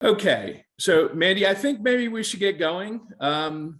Okay, so Mandy, I think maybe we should get going. I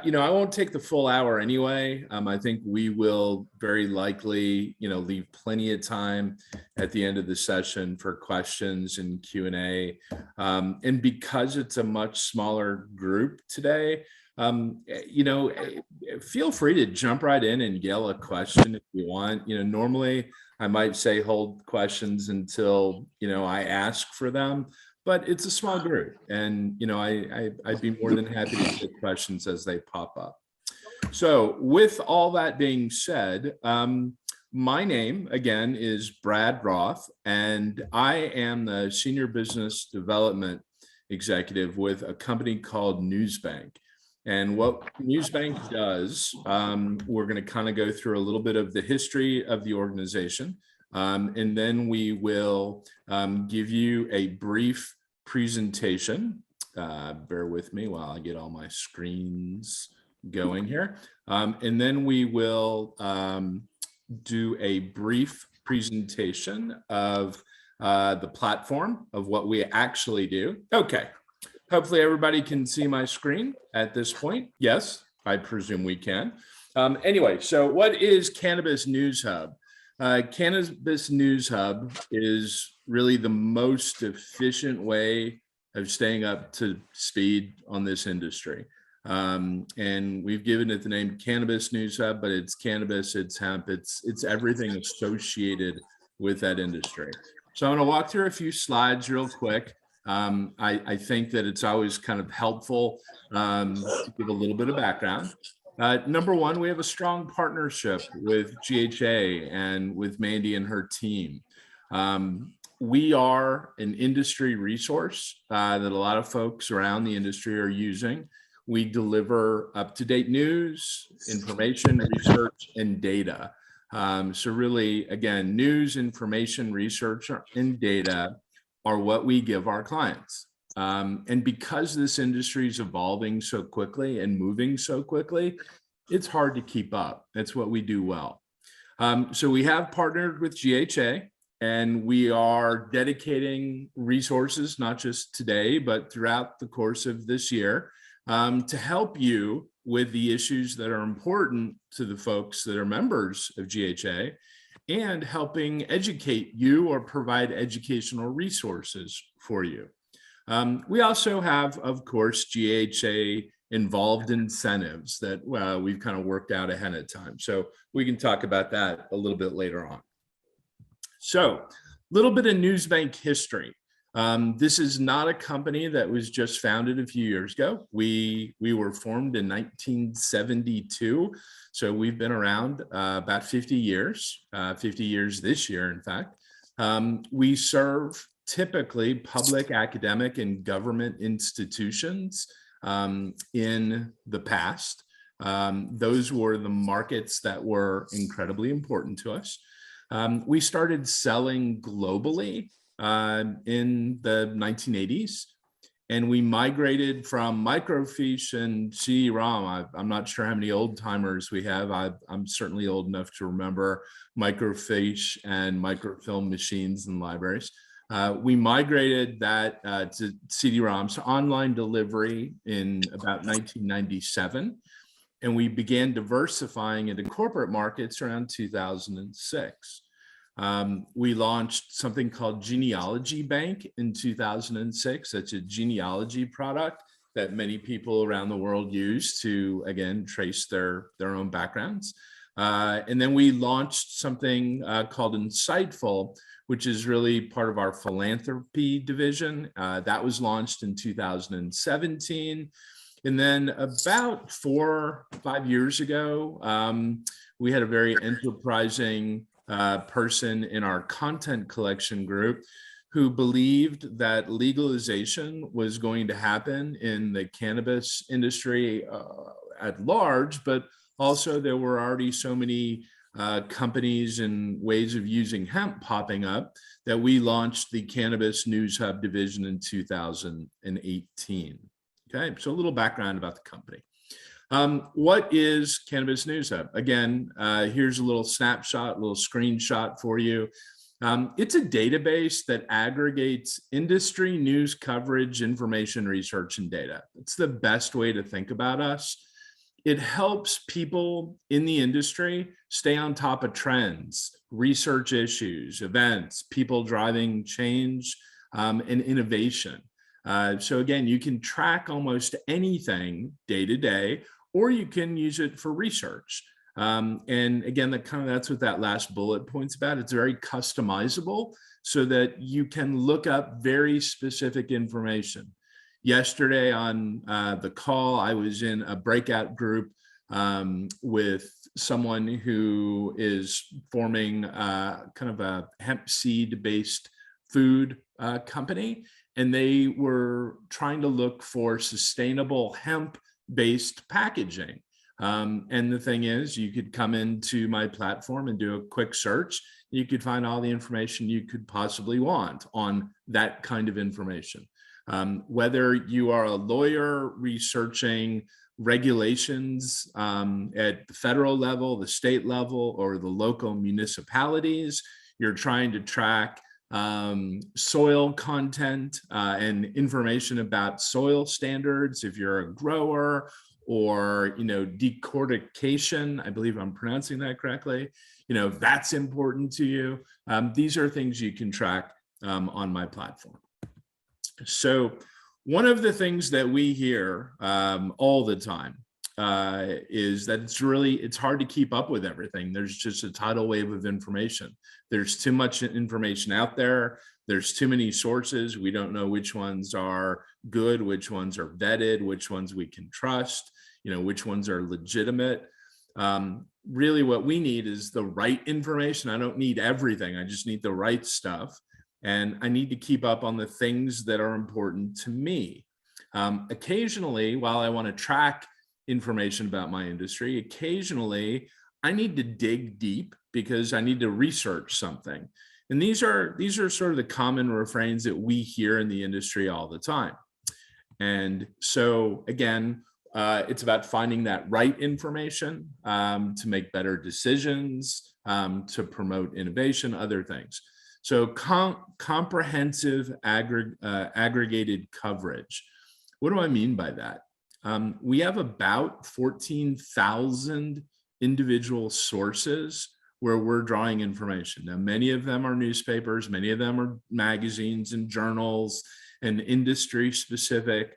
won't take the full hour anyway. I think we will very likely, leave plenty of time at the end of the session for questions and Q&A. And because it's a much smaller group today, feel free to jump right in and yell a question if you want. Normally I might say hold questions until, I ask for them. But it's a small group, and I'd be more than happy to take questions as they pop up. So with all that being said, my name again is Brad Roth, and I am the Senior Business Development Executive with a company called Newsbank. And what Newsbank does, we're going to kind of go through a little bit of the history of the organization, and then we will give you a brief presentation. Bear with me while I get all my screens going here. And then we will do a brief presentation of the platform of what we actually do. Okay, hopefully everybody can see my screen at this point. Yes, I presume we can. Anyway, so what is Cannabis News Hub? Cannabis News Hub is really the most efficient way of staying up to speed on this industry. And we've given it the name Cannabis News Hub, but it's cannabis, it's hemp, it's everything associated with that industry. So I'm going to walk through a few slides real quick. I think that it's always kind of helpful to give a little bit of background. Number one, we have a strong partnership with GHA and with Mandi and her team. We are an industry resource that a lot of folks around the industry are using. We deliver up-to-date news, information, research, and data. So really, again, news, information, research, and data are what we give our clients. And because this industry is evolving so quickly and moving so quickly, it's hard to keep up. That's what we do well. So we have partnered with GHA, and we are dedicating resources, not just today, but throughout the course of this year, to help you with the issues that are important to the folks that are members of GHA, and helping educate you or provide educational resources for you. We also have, of course, GHA involved incentives that we've kind of worked out ahead of time. So we can talk about that a little bit later on. So a little bit of Newsbank history. This is not a company that was just founded a few years ago. We were formed in 1972. So we've been around about 50 years, 50 years this year, in fact. We serve typically public, academic, and government institutions in the past. Those were the markets that were incredibly important to us. We started selling globally in the 1980s, and we migrated from microfiche and CD-ROM. I'm not sure how many old timers we have. I'm certainly old enough to remember microfiche and microfilm machines and libraries. We migrated that to CD-ROM, so online delivery, in about 1997. And we began diversifying into corporate markets around 2006. We launched something called Genealogy Bank in 2006. That's a genealogy product that many people around the world use to, again, trace their own backgrounds. And then we launched something called Insightful, which is really part of our philanthropy division. That was launched in 2017. And then about 4 or 5 years ago, we had a very enterprising person in our content collection group who believed that legalization was going to happen in the cannabis industry at large, but also there were already so many companies and ways of using hemp popping up that we launched the Cannabis News Hub division in 2018. Okay, so a little background about the company. What is Cannabis News Hub? Again, here's a little snapshot, a little screenshot for you. It's a database that aggregates industry news coverage, information, research, and data. It's the best way to think about us. It helps people in the industry stay on top of trends, research issues, events, people driving change, and innovation. So again, you can track almost anything day to day, or you can use it for research. And again, that's what that last bullet point's about. It's very customizable so that you can look up very specific information. Yesterday on the call, I was in a breakout group with someone who is forming kind of a hemp seed based food company, and they were trying to look for sustainable hemp based packaging. And the thing is, you could come into my platform and do a quick search. You could find all the information you could possibly want on that kind of information. Whether you are a lawyer researching regulations at the federal level, the state level, or the local municipalities, you're trying to track soil content and information about soil standards. If you're a grower, or decortication, I believe I'm pronouncing that correctly, that's important to you. These are things you can track on my platform. So one of the things that we hear all the time is that it's hard to keep up with everything. There's just a tidal wave of information. There's too much information out there. There's too many sources. We don't know which ones are good, which ones are vetted, which ones we can trust, which ones are legitimate. Really what we need is the right information. I don't need everything. I just need the right stuff. And I need to keep up on the things that are important to me. Occasionally, while I want to track information about my industry, occasionally I need to dig deep because I need to research something. And these are sort of the common refrains that we hear in the industry all the time. And so again, it's about finding that right information to make better decisions, to promote innovation, other things. So comprehensive aggregated coverage. What do I mean by that? We have about 14,000 individual sources where we're drawing information. Now, many of them are newspapers, many of them are magazines and journals and industry specific.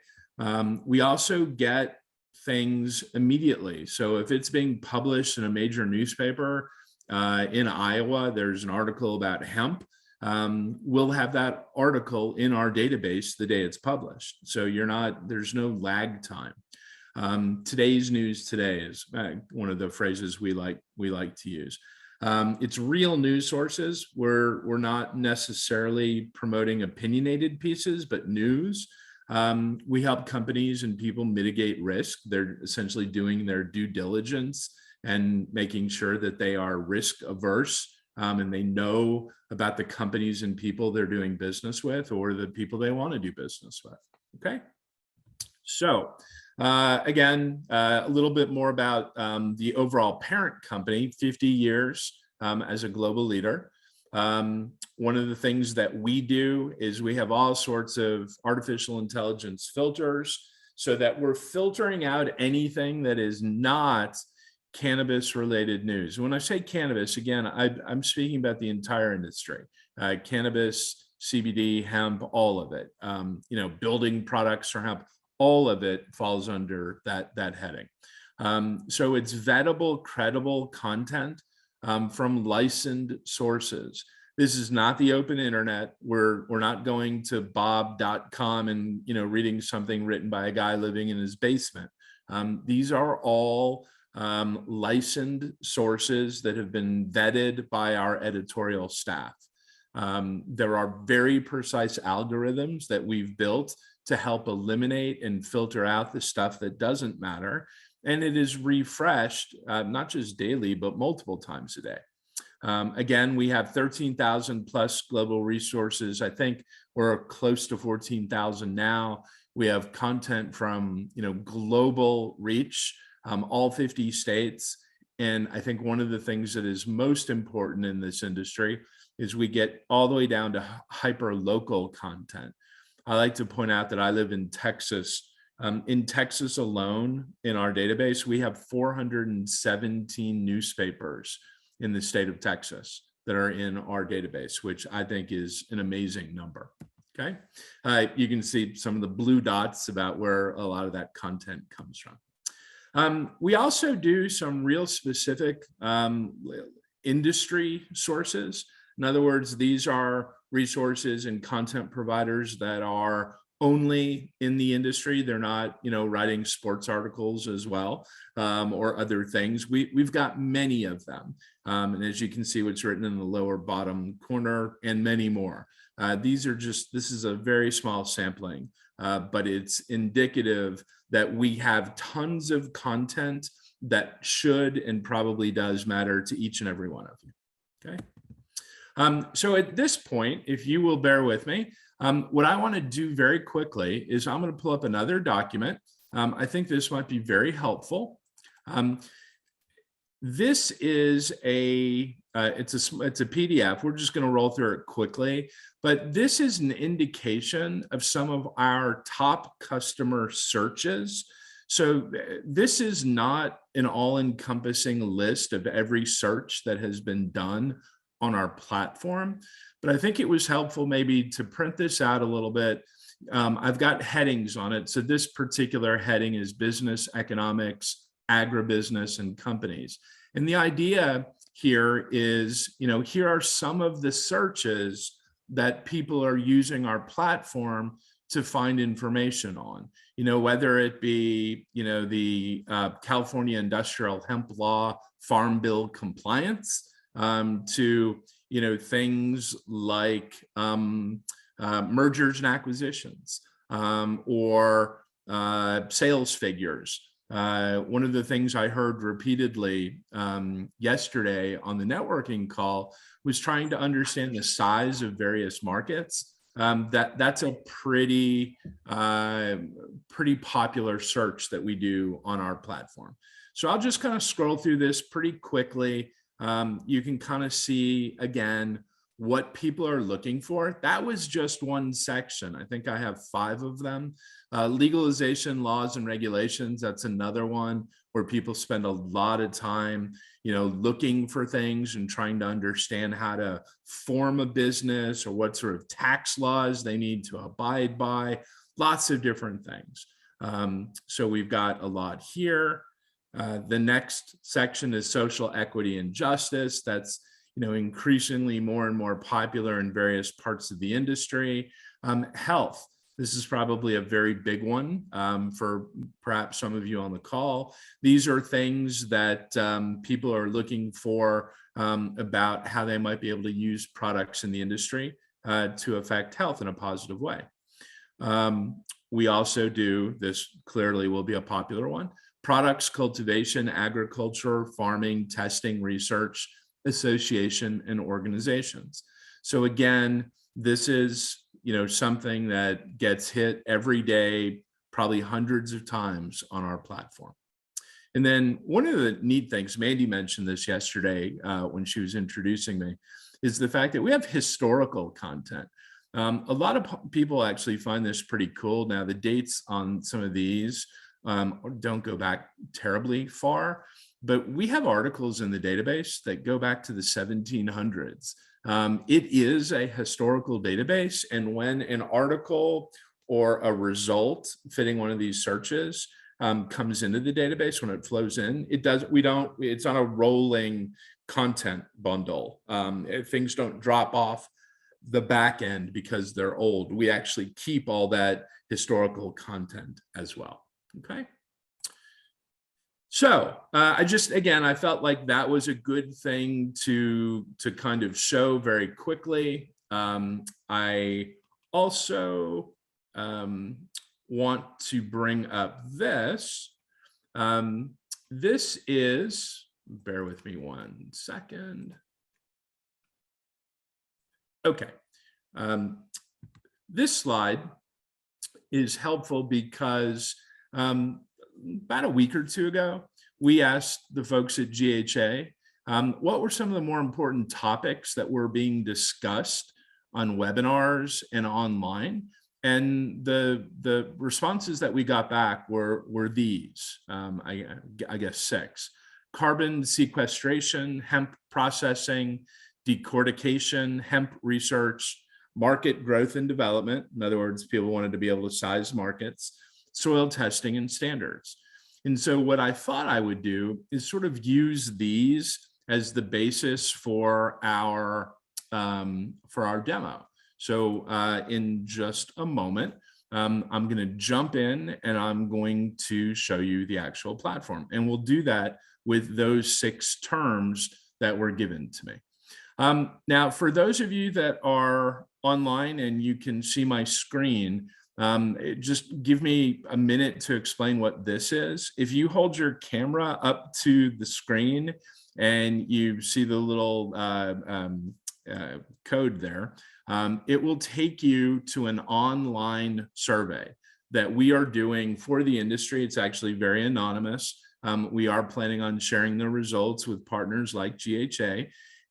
We also get things immediately. So if it's being published in a major newspaper in Iowa, there's an article about hemp. We'll have that article in our database the day it's published. So there's no lag time. Today's news today is one of the phrases we like to use. It's real news sources. We're not necessarily promoting opinionated pieces, but news. We help companies and people mitigate risk. They're essentially doing their due diligence and making sure that they are risk averse and they know about the companies and people they're doing business with, or the people they want to do business with. Okay. So again, a little bit more about the overall parent company, 50 years as a global leader. One of the things that we do is we have all sorts of artificial intelligence filters so that we're filtering out anything that is not cannabis related news. When I say cannabis, again, I'm speaking about the entire industry, cannabis, CBD, hemp, all of it, building products for hemp, all of it falls under that heading. So it's vettable, credible content from licensed sources. This is not the open internet. We're not going to bob.com and reading something written by a guy living in his basement. These are all licensed sources that have been vetted by our editorial staff. There are very precise algorithms that we've built to help eliminate and filter out the stuff that doesn't matter. And it is refreshed, not just daily, but multiple times a day. Again, we have 13,000 plus global resources. I think we're close to 14,000 now. We have content from, global reach, all 50 states. And I think one of the things that is most important in this industry is we get all the way down to hyper local content. I like to point out that I live in Texas. In Texas alone, in our database, we have 417 newspapers in the state of Texas that are in our database, which I think is an amazing number. Okay, you can see some of the blue dots about where a lot of that content comes from. We also do some real specific industry sources. In other words, these are resources and content providers that are only in the industry. They're not, writing sports articles as well, or other things. We've got many of them. And as you can see, what's written in the lower bottom corner, and many more. This is a very small sampling, but it's indicative that we have tons of content that should and probably does matter to each and every one of you. Okay. So at this point, if you will bear with me, what I want to do very quickly is I'm going to pull up another document. I think this might be very helpful. This is it's a PDF. We're just going to roll through it quickly, but this is an indication of some of our top customer searches. So this is not an all-encompassing list of every search that has been done on our platform, but I think it was helpful maybe to print this out a little bit. I've got headings on it. So this particular heading is business, economics, agribusiness, and companies. And the idea here is, here are some of the searches that people are using our platform to find information on, whether it be, the California Industrial Hemp Law, Farm Bill compliance, to, things like mergers and acquisitions, or sales figures. One of the things I heard repeatedly yesterday on the networking call was trying to understand the size of various markets. That's a pretty popular search that we do on our platform. So I'll just kind of scroll through this pretty quickly. You can kind of see, again, what people are looking for. That was just one section. I think I have 5 of them. Legalization, laws, and regulations. That's another one where people spend a lot of time, looking for things and trying to understand how to form a business or what sort of tax laws they need to abide by. Lots of different things. So we've got a lot here. The next section is social equity and justice. That's increasingly more and more popular in various parts of the industry. Health. This is probably a very big one for perhaps some of you on the call. These are things that people are looking for about how they might be able to use products in the industry to affect health in a positive way. We also do, this clearly will be a popular one, products, cultivation, agriculture, farming, testing, research, association, and organizations. So again, this is something that gets hit every day, probably hundreds of times on our platform. And then one of the neat things, Mandi mentioned this yesterday when she was introducing me, is the fact that we have historical content. A lot of people actually find this pretty cool. Now, the dates on some of these don't go back terribly far, but we have articles in the database that go back to the 1700s. It is a historical database, and when an article or a result fitting one of these searches comes into the database, when it flows in, it's on a rolling content bundle. Things don't drop off the back end because they're old. We actually keep all that historical content as well. Okay. So I felt like that was a good thing to kind of show very quickly. I also want to bring up this. This is, bear with me 1 second. Okay. This slide is helpful because about a week or 2 ago, we asked the folks at GHA what were some of the more important topics that were being discussed on webinars and online? And the responses that we got back were these, I guess 6. Carbon sequestration, hemp processing, decortication, hemp research, market growth and development. In other words, people wanted to be able to size markets, soil testing and standards. And so what I thought I would do is sort of use these as the basis for our demo. So in just a moment, I'm going to jump in and I'm going to show you the actual platform. And we'll do that with those 6 terms that were given to me. Now, for those of you that are online and you can see my screen, just give me a minute to explain what this is. If you hold your camera up to the screen and you see the little code there, it will take you to an online survey that we are doing for the industry. It's actually very anonymous. We are planning on sharing the results with partners like GHA.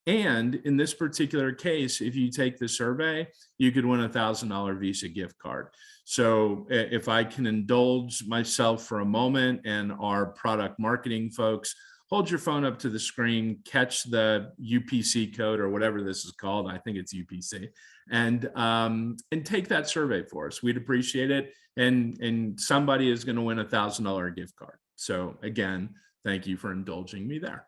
And in this particular case, if you take the survey, you could win a $1,000 Visa gift card. So if I can indulge myself for a moment and our product marketing folks, hold your phone up to the screen, catch the UPC code or whatever this is called. I think it's UPC, and take that survey for us. We'd appreciate it. And somebody is going to win a $1,000 gift card. So again, thank you for indulging me there.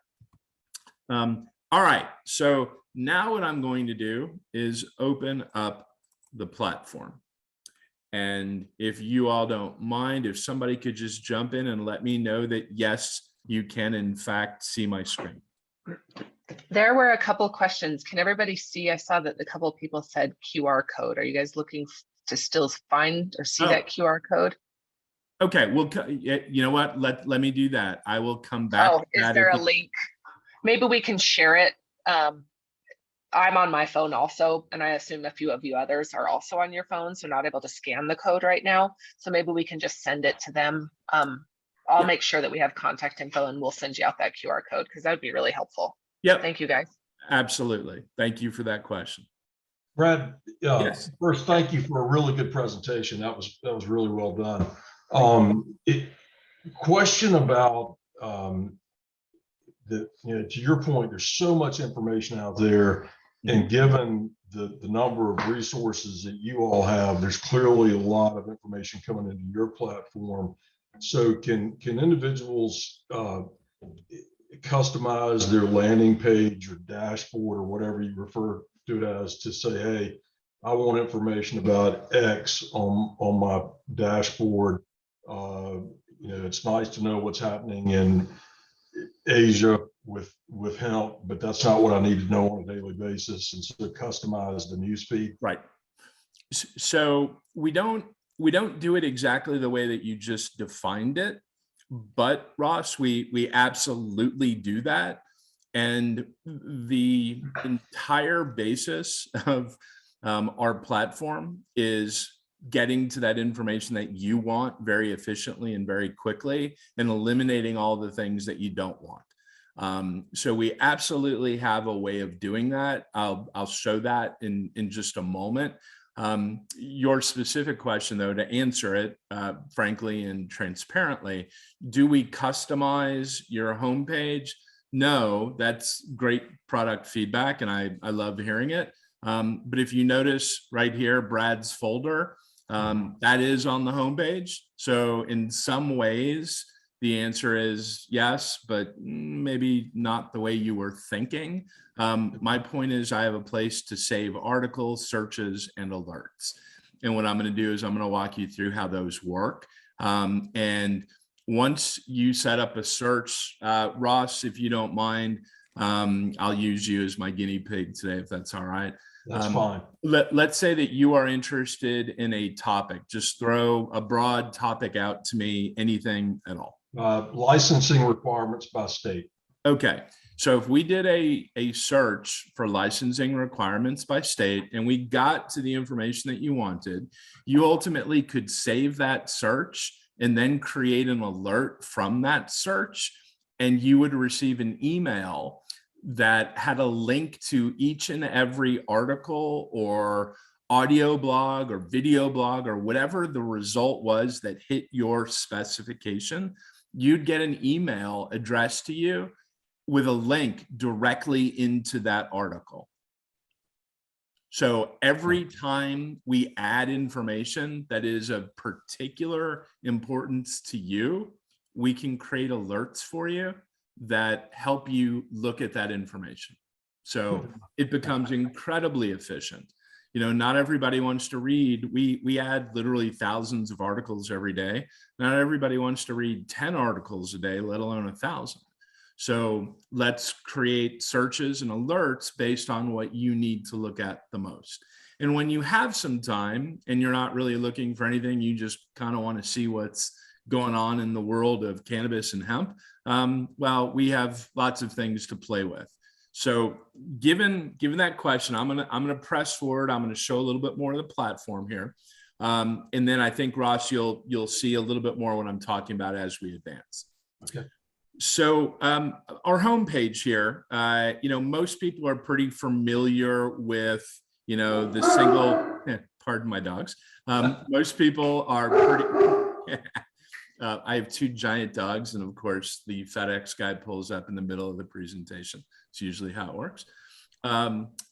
All right, so now what I'm going to do is open up the platform. And if you all don't mind, if somebody could just jump in and let me know that, yes, you can in fact see my screen. There were a couple questions. Can everybody see? I saw that a couple of people said QR code. Are you guys looking to still find or see that QR code? Okay, well, you know what? Let me do that. I will come back. Oh, is there a link? Maybe we can share it. I'm on my phone also, and I assume a few of you others are also on your phone, so not able to scan the code right now. So maybe we can just send it to them. I'll make sure that we have contact info and we'll send you out that QR code because that would be really helpful. Yep. Thank you, guys. Absolutely. Thank you for that question. Brad, yes. First, thank you for a really good presentation. That was really well done. Question about to your point, there's so much information out there, and given the number of resources that you all have, there's clearly a lot of information coming into your platform. So can individuals customize their landing page or dashboard or whatever you refer to it as to say, hey, I want information about X on my dashboard. It's nice to know what's happening in Asia with hemp, but that's not what I need to know on a daily basis. And so customize the newsfeed. Right. So we don't do it exactly the way that you just defined it, but Ross, we absolutely do that. And the entire basis of our platform is getting to that information that you want very efficiently and very quickly, and eliminating all the things that you don't want. So we absolutely have a way of doing that. I'll show that in just a moment. Your specific question, though, to answer it frankly and transparently, do we customize your homepage? No, that's great product feedback, and I love hearing it. But if you notice right here, Brad's folder, that is on the homepage. So in some ways, the answer is yes, but maybe not the way you were thinking. My point is I have a place to save articles, searches, and alerts. And what I'm going to do is I'm going to walk you through how those work. And once you set up a search, Ross, if you don't mind, I'll use you as my guinea pig today, if that's all right. That's fine. Let's say that you are interested in a topic. Just throw a broad topic out to me, anything at all. Licensing requirements by state. Okay. So if we did a search for licensing requirements by state and we got to the information that you wanted, you ultimately could save that search and then create an alert from that search, and you would receive an email that had a link to each and every article or audio blog or video blog or whatever the result was that hit your specification, you'd get an email addressed to you with a link directly into that article. So every time we add information that is of particular importance to you, we can create alerts for you that help you look at that information. So it becomes incredibly efficient. You know, not everybody wants to read. We add literally thousands of articles every day. Not everybody wants to read 10 articles a day, let alone 1,000. So let's create searches and alerts based on what you need to look at the most. And when you have some time and you're not really looking for anything, you just kind of want to see what's going on in the world of cannabis and hemp, well, we have lots of things to play with. So given that question, I'm gonna press forward. I'm gonna show a little bit more of the platform here. And then I think, Ross, you'll see a little bit more what I'm talking about as we advance. Okay. So our homepage here, you know, most people are pretty familiar with, you know, the single, pardon my dogs. Most people are pretty, I have 2 giant dogs, and of course the FedEx guy pulls up in the middle of the presentation. It's usually how it works.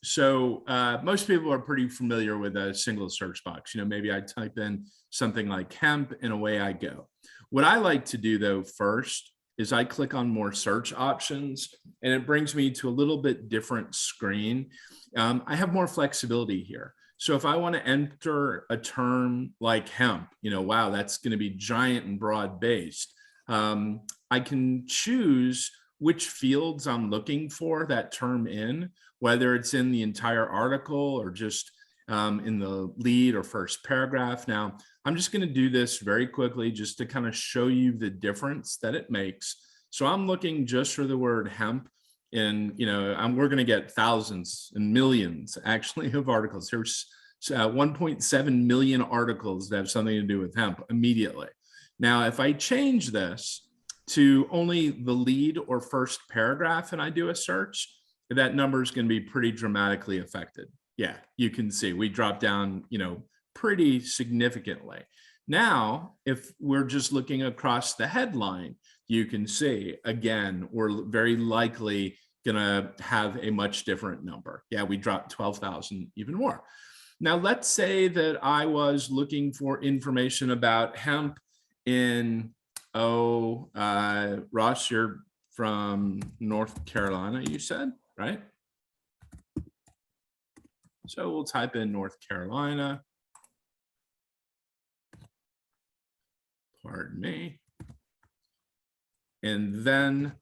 So most people are pretty familiar with a single search box. You know, maybe I type in something like hemp and away I go. What I like to do though first is I click on more search options, and it brings me to a little bit different screen. I have more flexibility here. So if I want to enter a term like hemp, you know, wow, that's going to be giant and broad based. I can choose which fields I'm looking for that term in, whether it's in the entire article or just in the lead or first paragraph. Now, I'm just going to do this very quickly just to kind of show you the difference that it makes. So I'm looking just for the word hemp, and you know, we're going to get thousands and millions actually of articles. There's 1.7 million articles that have something to do with hemp immediately. Now, if I change this to only the lead or first paragraph and I do a search, that number is going to be pretty dramatically affected. Yeah, you can see we drop down, you know, pretty significantly. Now, if we're just looking across the headline, you can see, again, we're very likely going to have a much different number. Yeah, we dropped 12,000 even more. Now, let's say that I was looking for information about hemp in, Ross, you're from North Carolina, you said, right? So we'll type in North Carolina. Pardon me. And then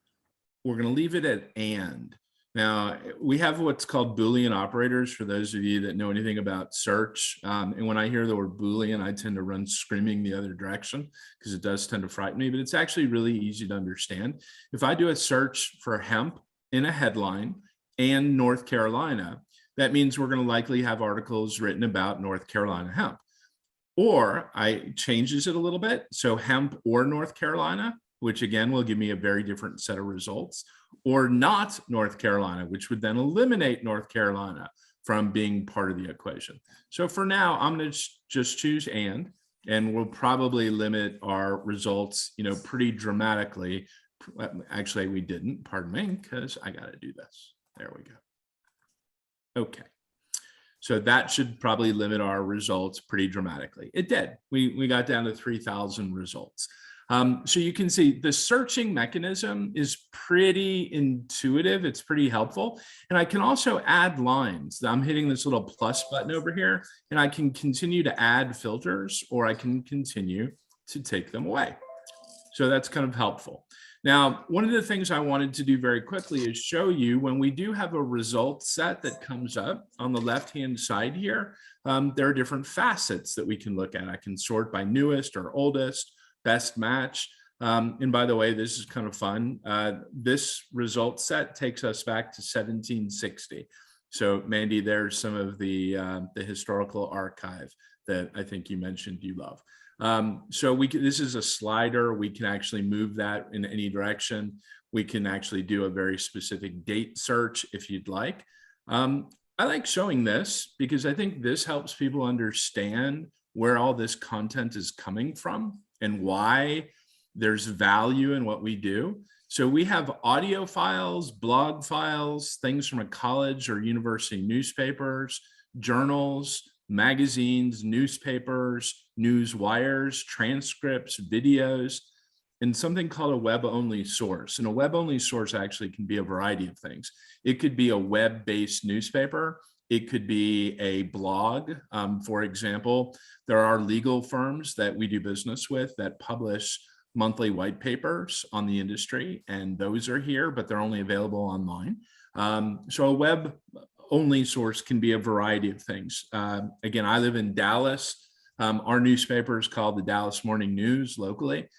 we're going to leave it at and. Now, we have what's called Boolean operators for those of you that know anything about search. And when I hear the word Boolean, I tend to run screaming the other direction because it does tend to frighten me, but it's actually really easy to understand. If I do a search for hemp in a headline and North Carolina, that means we're going to likely have articles written about North Carolina hemp. Or I changes it a little bit. So hemp or North Carolina, which again will give me a very different set of results, or not North Carolina, which would then eliminate North Carolina from being part of the equation. So for now, I'm going to just choose and we'll probably limit our results, you know, pretty dramatically. Actually, we didn't, pardon me, because I got to do this. There we go. Okay. So that should probably limit our results pretty dramatically. It did. We got down to 3,000 results. So you can see the searching mechanism is pretty intuitive. It's pretty helpful. And I can also add lines. I'm hitting this little plus button over here, and I can continue to add filters, or I can continue to take them away. So that's kind of helpful. Now, one of the things I wanted to do very quickly is show you when we do have a result set that comes up on the left-hand side here, there are different facets that we can look at. I can sort by newest or oldest, best match. And by the way, this is kind of fun. This result set takes us back to 1760. So Mandi, there's some of the historical archive that I think you mentioned you love. So this is a slider. We can actually move that in any direction. We can actually do a very specific date search if you'd like. I like showing this because I think this helps people understand where all this content is coming from and why there's value in what we do. So we have audio files, blog files, things from a college or university newspapers, journals, magazines, newspapers, news wires, transcripts, videos, and something called a web-only source. And a web-only source actually can be a variety of things. It could be a web-based newspaper. It could be a blog. For example, there are legal firms that we do business with that publish monthly white papers on the industry, and those are here, but they're only available online. So a web-only source can be a variety of things. Again, I live in Dallas. Our newspaper is called the Dallas Morning News locally.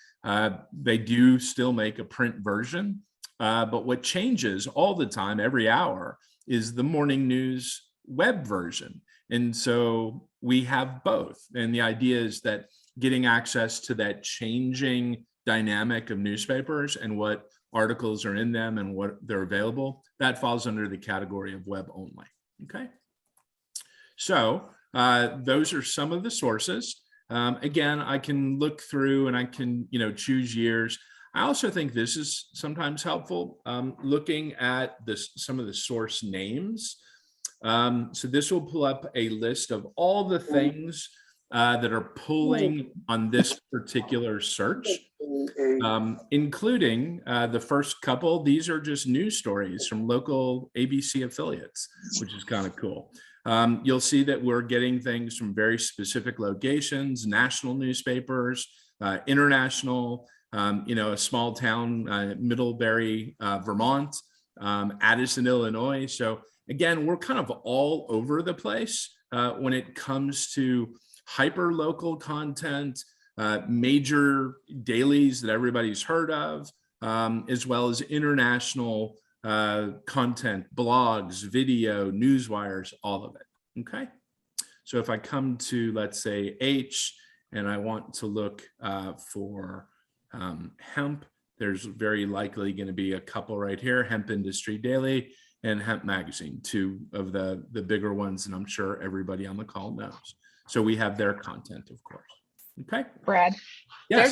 They do still make a print version, but what changes all the time, every hour, is the morning news web version. And so we have both. And the idea is that getting access to that changing dynamic of newspapers and what articles are in them and what they're available, that falls under the category of web only. Okay. So those are some of the sources. Again, I can look through and I can, choose years. I also think this is sometimes helpful, looking at some of the source names. So this will pull up a list of all the things that are pulling on this particular search, including the first couple. These are just news stories from local ABC affiliates, which is kind of cool. You'll see that we're getting things from very specific locations, national newspapers, international, a small town, Middlebury, Vermont, Addison, Illinois. So again, we're kind of all over the place when it comes to hyper local content, major dailies that everybody's heard of, as well as international content, blogs, video, news wires, all of it. Okay. So if I come to, let's say, H, and I want to look for hemp, there's very likely going to be a couple right here: Hemp Industry Daily and Hemp Magazine, two of the bigger ones, and I'm sure everybody on the call knows. So we have their content, of course. Okay. Brad, yes.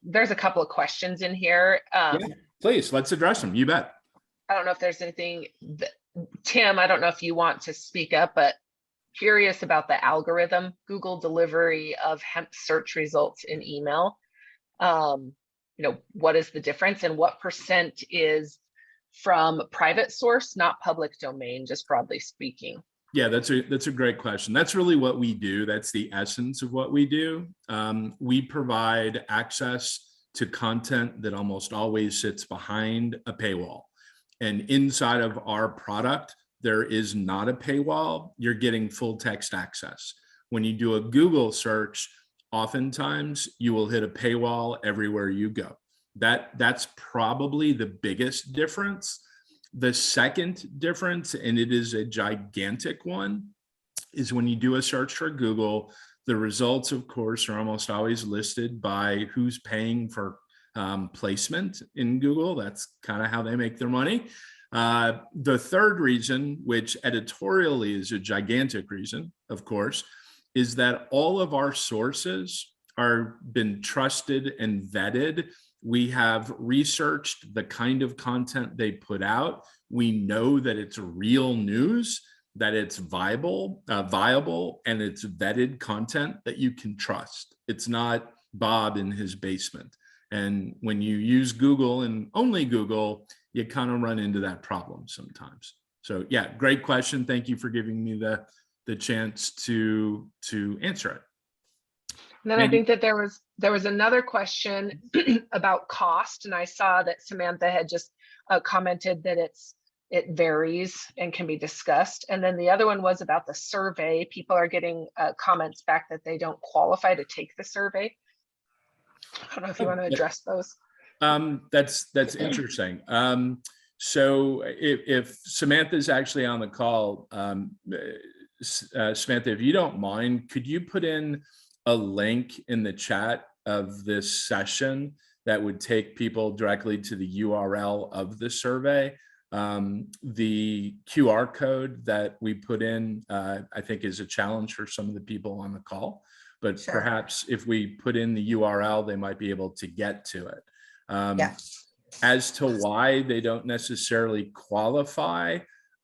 There's a couple of questions in here. Yeah, please, let's address them. You bet. I don't know if there's anything Tim, I don't know if you want to speak up, but curious about the algorithm, Google delivery of hemp search results in email. What is the difference, and what % is from private source, not public domain, just broadly speaking? Yeah, that's a great question. That's really what we do. That's the essence of what we do. We provide access to content that almost always sits behind a paywall. And inside of our product, there is not a paywall. You're getting full text access. When you do a Google search, oftentimes you will hit a paywall everywhere you go. That's probably the biggest difference. The second difference, and it is a gigantic one, is when you do a search for Google, the results, of course, are almost always listed by who's paying for placement in Google. That's kind of how they make their money. The third reason, which editorially is a gigantic reason, of course, is that all of our sources are been trusted and vetted. We have researched the kind of content they put out. We know that it's real news, that it's viable, and it's vetted content that you can trust. It's not Bob in his basement. And when you use Google and only Google, you kind of run into that problem sometimes. So yeah, great question. Thank you for giving me the chance to answer it. And then I think that there was another question about cost, and I saw that Samantha had just commented that it varies and can be discussed. And then the other one was about the survey. People are getting comments back that they don't qualify to take the survey. I don't know if you want to address those. That's interesting. So if Samantha's actually on the call, Samantha, if you don't mind, could you put in a link in the chat of this session that would take people directly to the URL of the survey. The QR code that we put in, I think is a challenge for some of the people on the call, but Sure. perhaps if we put in the URL, they might be able to get to it. Yeah. As to why they don't necessarily qualify,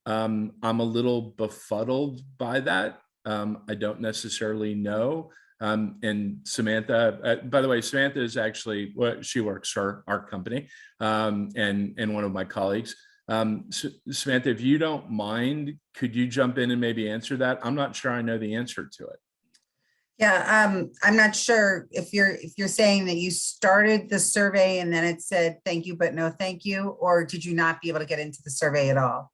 I'm a little befuddled by that. I don't necessarily know. And Samantha, by the way, Samantha is actually she works for our company, and one of my colleagues. Samantha, if you don't mind, could you jump in and maybe answer that? I'm not sure I know the answer to it. Yeah, I'm not sure if you're saying that you started the survey and then it said thank you, but no thank you, or did you not be able to get into the survey at all?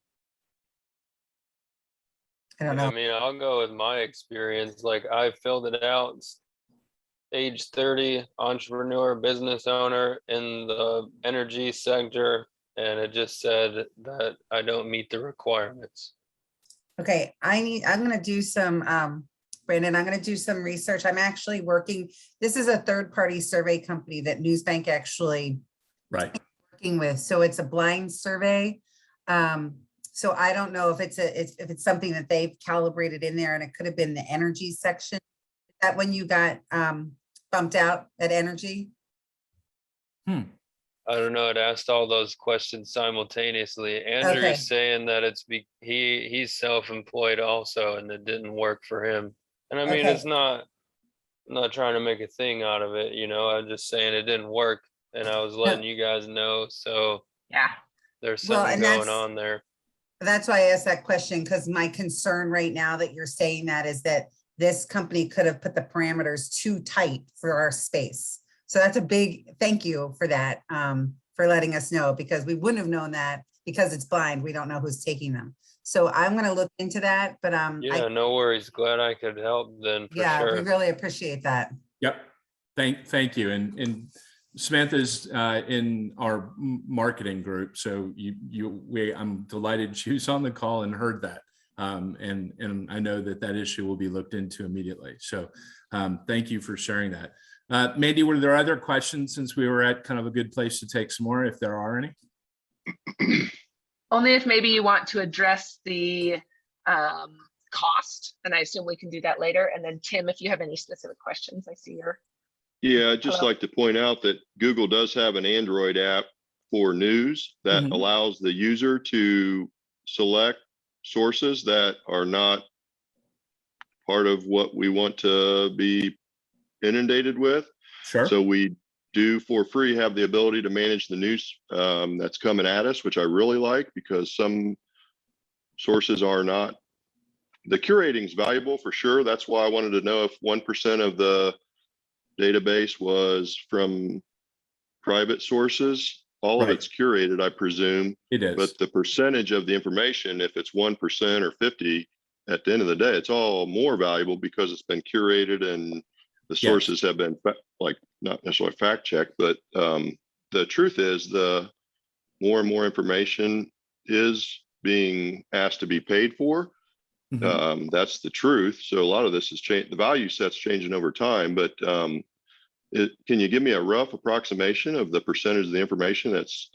I don't know. I mean, I'll go with my experience. Like, I filled it out, age 30, entrepreneur, business owner in the energy sector, and it just said that I don't meet the requirements. Okay, I'm gonna do some, Brandon, I'm gonna do some research. I'm actually working, this is a third-party survey company that Newsbank actually Right. working with. So it's a blind survey. So I don't know if it's something that they've calibrated in there, and it could have been the energy section. Is that when you got bumped out at energy? I don't know. It asked all those questions simultaneously. Andrew's Okay. saying that he's self-employed also, and it didn't work for him. And I mean, Okay. it's not, I'm not trying to make a thing out of it, you know. I'm just saying it didn't work, and I was letting you guys know. So Yeah. there's Well, something and going that's- on there. That's why I asked that question, because my concern right now that you're saying that is that this company could have put the parameters too tight for our space. So that's a big thank you for that, for letting us know, because we wouldn't have known that because it's blind. We don't know who's taking them. So I'm going to look into that, but Yeah, no worries. Glad I could help then, for yeah, we sure. really appreciate that. Yep. Thank you. And Samantha's in our marketing group, so I'm delighted she was on the call and heard that, and I know that issue will be looked into immediately. So thank you for sharing that. Mandi, were there other questions, since we were at kind of a good place to take some more, if there are any? Only if maybe you want to address the cost, and I assume we can do that later. And then Tim, if you have any specific questions, I see your. Yeah, I'd just Hello. like to point out that Google does have an Android app for news that Mhm. allows the user to select sources that are not part of what we want to be inundated with. Sure. So we do for free have the ability to manage the news that's coming at us, which I really like, because some sources are not. The curating is valuable for sure. That's why I wanted to know if 1% of the database was from private sources. All of Right. it's curated, I presume, It is. but the percentage of the information, if it's 1% or 50, at the end of the day, it's all more valuable because it's been curated and the sources have been like not necessarily fact checked, but the truth is the more and more information is being asked to be paid for. Mhm. That's the truth. So a lot of this is changed. The value set's changing over time, but can you give me a rough approximation of the percentage of the information that's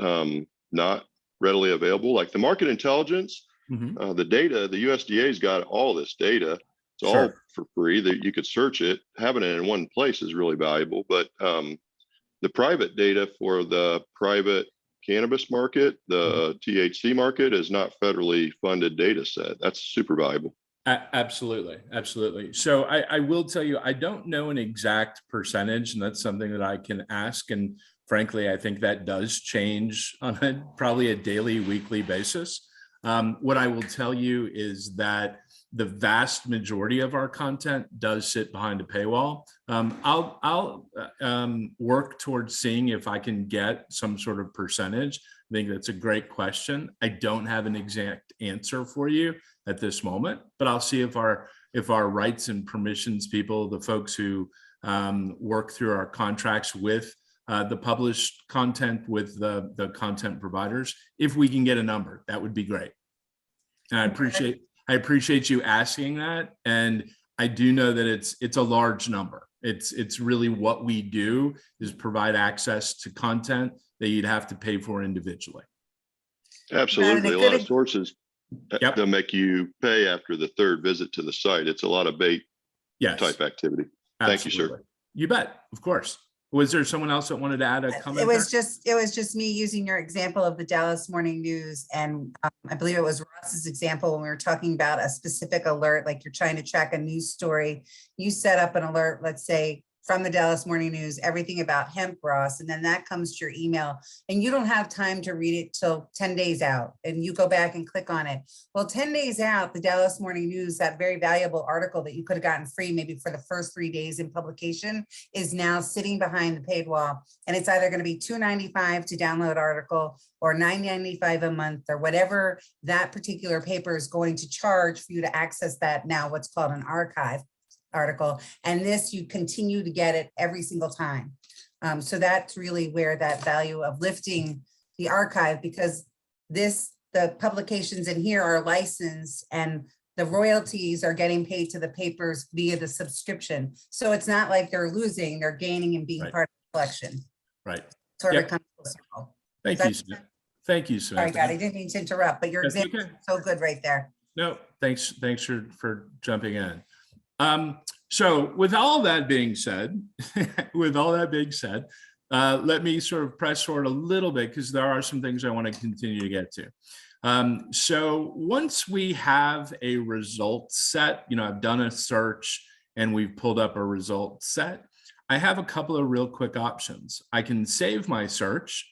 not readily available? Like the market intelligence, Mhm. the data, the USDA's got all this data. It's all Sure. for free, that you could search it. Having it in one place is really valuable, but the private data for the private cannabis market, the THC market, is not federally funded data set. That's super valuable. Absolutely. So I will tell you, I don't know an exact percentage, and that's something that I can ask. And frankly, I think that does change on probably a daily, weekly basis. What I will tell you is that the vast majority of our content does sit behind a paywall. I'll work towards seeing if I can get some sort of percentage. I think that's a great question. I don't have an exact answer for you at this moment, but I'll see if our rights and permissions people, the folks who work through our contracts with the published content with the content providers, if we can get a number, that would be great. And I appreciate you asking that. And I do know that it's a large number. It's really what we do is provide access to content that you'd have to pay for individually. Absolutely. A lot of sources Yep. they'll make you pay after the third visit to the site. It's a lot of bait Yes. type activity. Thank you, sir. Absolutely. You bet. Of course. Was there someone else that wanted to add a comment? It was just me using your example of the Dallas Morning News, and I believe it was Ross's example when we were talking about a specific alert, like you're trying to track a news story. You set up an alert, let's say from the Dallas Morning News, everything about hemp, Ross, and then that comes to your email, and you don't have time to read it till 10 days out, and you go back and click on it. Well, 10 days out, the Dallas Morning News, that very valuable article that you could have gotten free maybe for the first 3 days in publication, is now sitting behind the paid wall, and it's either going to be $2.95 to download article or $9.95 a month, or whatever that particular paper is going to charge for you to access that, now what's called an archive article. And this, you continue to get it every single time. So that's really where that value of lifting the archive, because the publications in here are licensed and the royalties are getting paid to the papers via the subscription. So it's not like they're losing, they're gaining and being Right. part of the collection. Right. Sort Yep. of comes full circle. Thank you, Smith. Thank you, Smith. Sorry, God, I didn't mean to interrupt, but your That's example okay. is so good right there. No, thanks for jumping in. So with all that being said, let me sort of press forward a little bit because there are some things I want to continue to get to. So once we have a result set, I've done a search and we've pulled up a result set, I have a couple of real quick options. I can save my search,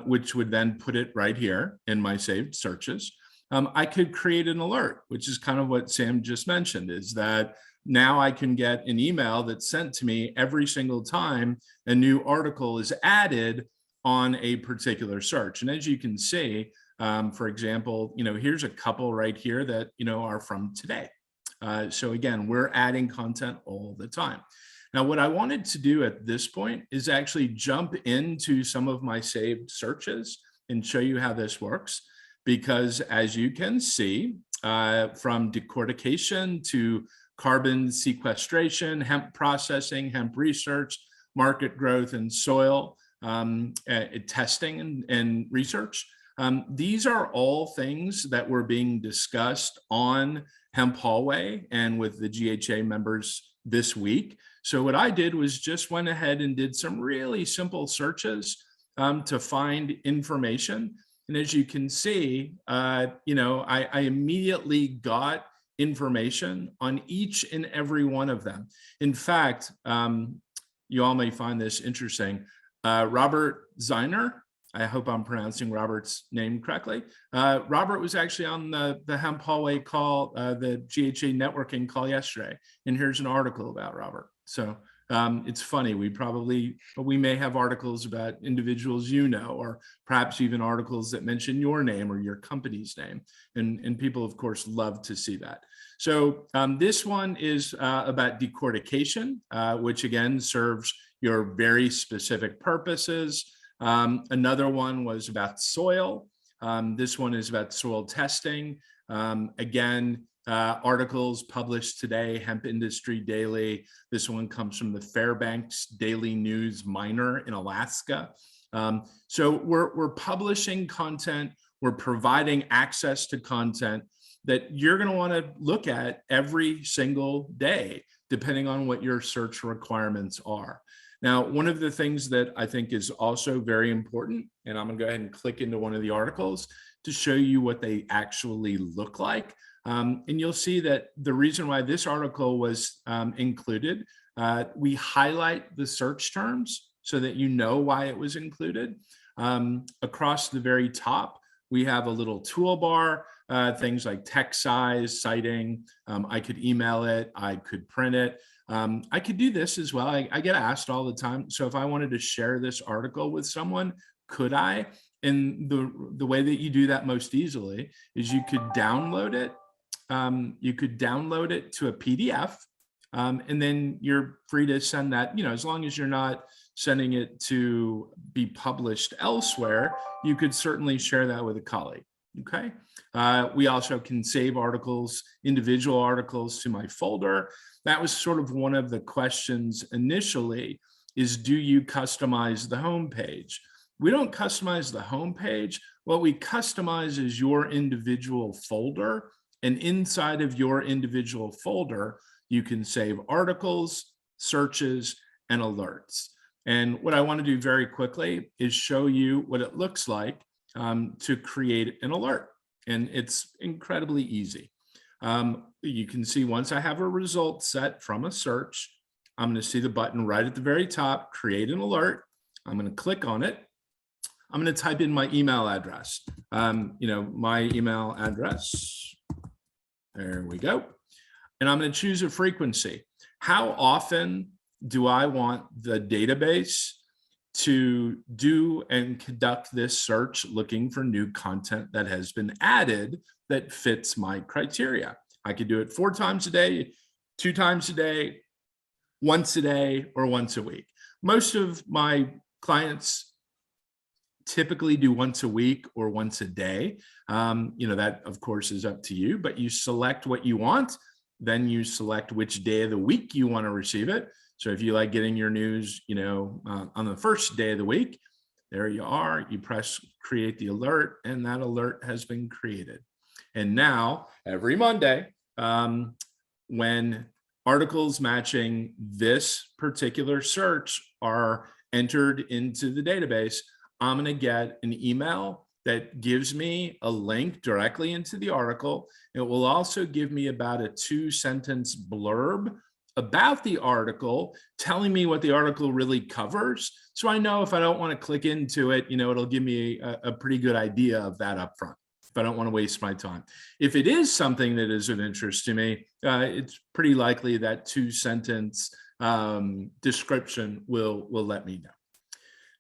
which would then put it right here in my saved searches. I could create an alert, which is kind of what Sam just mentioned, is that now I can get an email that's sent to me every single time a new article is added on a particular search. And as you can see, for example, here's a couple right here that, are from today. So again, we're adding content all the time. Now, what I wanted to do at this point is actually jump into some of my saved searches and show you how this works. Because as you can see, from decortication to carbon sequestration, hemp processing, hemp research, market growth, and soil testing and research, these are all things that were being discussed on Hemp Hallway and with the GHA members this week. So what I did was just went ahead and did some really simple searches to find information. And as you can see, I immediately got information on each and every one of them. In fact, you all may find this interesting. Robert Zeiner, I hope I'm pronouncing Robert's name correctly. Robert was actually on the Hemp Hallway call, the GHA networking call yesterday. And here's an article about Robert. So it's funny, we may have articles about individuals or perhaps even articles that mention your name or your company's name. And people, of course, love to see that. So this one is about decortication, which again serves your very specific purposes. Another one was about soil. This one is about soil testing. Again, articles published today, Hemp Industry Daily. This one comes from the Fairbanks Daily News Miner in Alaska. So we're publishing content, we're providing access to content that you're going to want to look at every single day, depending on what your search requirements are. Now, one of the things that I think is also very important, and I'm going to go ahead and click into one of the articles to show you what they actually look like. And you'll see that the reason why this article was included, we highlight the search terms so that you know why it was included. Across the very top, we have a little toolbar, things like text size, citing. I could email it, I could print it. I could do this as well. I get asked all the time. So if I wanted to share this article with someone, could I? And the way that you do that most easily is you could download it. You could download it to a PDF, and then you're free to send that, as long as you're not sending it to be published elsewhere, you could certainly share that with a colleague. Okay. We also can save articles, individual articles, to my folder. that was sort of one of the questions initially, is do you customize the homepage? We don't customize the homepage. What we customize is your individual folder, and inside of your individual folder, you can save articles, searches, and alerts. And what I want to do very quickly is show you what it looks like to create an alert. And it's incredibly easy. You can see once I have a result set from a search, I'm going to see the button right at the very top, create an alert. I'm going to click on it. I'm going to type in my email address. My email address. There we go. And I'm going to choose a frequency. How often do I want the database to do and conduct this search looking for new content that has been added that fits my criteria? I could do it 4 times a day, 2 times a day, once a day, or once a week. Most of my clients typically do once a week or once a day. That of course is up to you, but you select what you want, then you select which day of the week you want to receive it. So if you like getting your news, on the first day of the week, there you are, you press create the alert, and that alert has been created. And now every Monday, when articles matching this particular search are entered into the database, I'm going to get an email that gives me a link directly into the article. It will also give me about a 2-sentence blurb about the article, telling me what the article really covers. So I know if I don't want to click into it, it'll give me a pretty good idea of that up front, if I don't want to waste my time. If it is something that is of interest to me, it's pretty likely that 2-sentence description will let me know.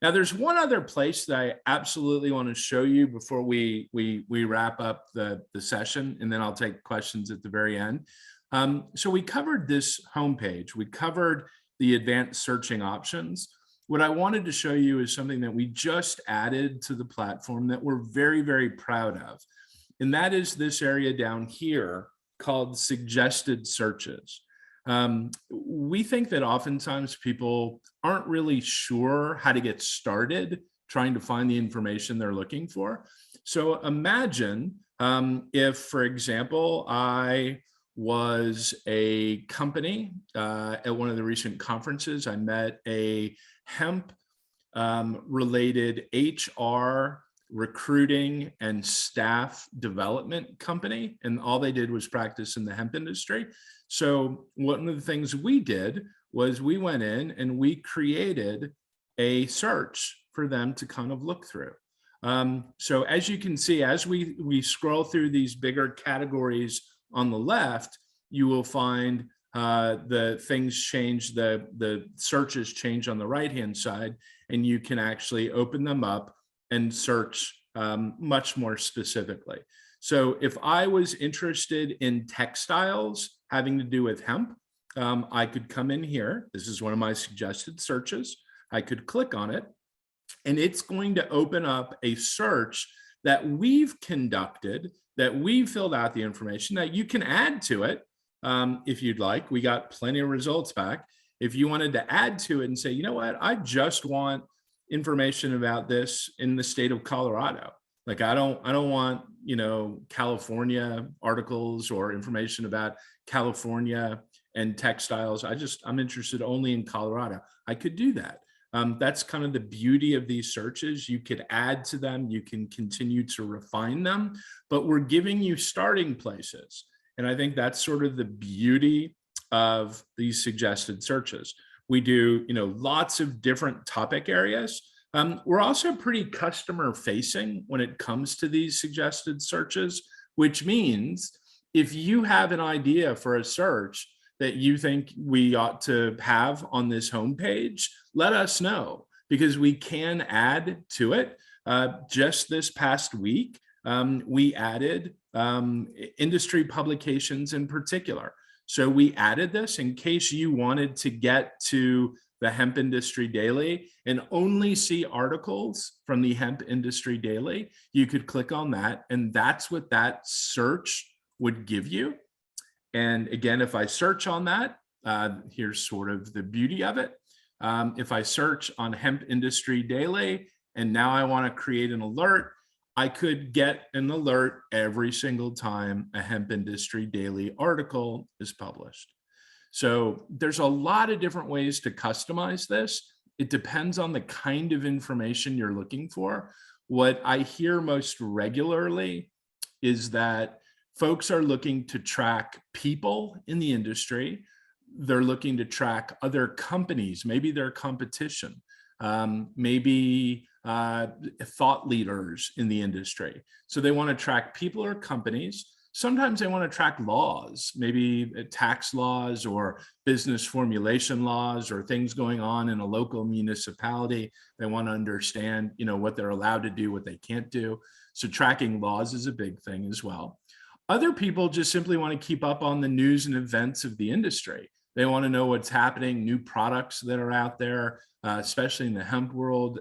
Now, there's one other place that I absolutely want to show you before we wrap up the session, and then I'll take questions at the very end. So we covered this homepage. We covered the advanced searching options. What I wanted to show you is something that we just added to the platform that we're very, very proud of. And that is this area down here called suggested searches. We think that oftentimes people aren't really sure how to get started trying to find the information they're looking for. So imagine if, for example, I was a company at one of the recent conferences. I met a hemp related HR recruiting and staff development company, and all they did was practice in the hemp industry. So one of the things we did was we went in and we created a search for them to kind of look through. So as you can see, as we scroll through these bigger categories on the left, you will find the things change, the searches change on the right-hand side, and you can actually open them up and search much more specifically. So if I was interested in textiles having to do with hemp, I could come in here. This is one of my suggested searches. I could click on it, and it's going to open up a search that we've conducted, that we filled out the information that you can add to it if you'd like. We got plenty of results back. If you wanted to add to it and say, you know what, I just want information about this in the state of Colorado. Like I don't want, California articles or information about California and textiles. I'm interested only in Colorado. I could do that. That's kind of the beauty of these searches. You could add to them, you can continue to refine them, but we're giving you starting places. And I think that's sort of the beauty of these suggested searches. We do, lots of different topic areas. We're also pretty customer facing when it comes to these suggested searches, which means if you have an idea for a search that you think we ought to have on this homepage, let us know, because we can add to it. Just this past week, we added industry publications in particular. So we added this in case you wanted to get to the Hemp Industry Daily and only see articles from the Hemp Industry Daily. You could click on that, and that's what that search would give you. And again, if I search on that, here's sort of the beauty of it. If I search on hemp industry daily, and now I want to create an alert, I could get an alert every single time a hemp industry daily article is published. So there's a lot of different ways to customize this. It depends on the kind of information you're looking for. What I hear most regularly is that folks are looking to track people in the industry. They're looking to track other companies, maybe their competition, maybe thought leaders in the industry. So they want to track people or companies. Sometimes they want to track laws, maybe tax laws or business formulation laws or things going on in a local municipality. They want to understand, what they're allowed to do, what they can't do. So tracking laws is a big thing as well. Other people just simply want to keep up on the news and events of the industry. They want to know what's happening, new products that are out there, especially in the hemp world,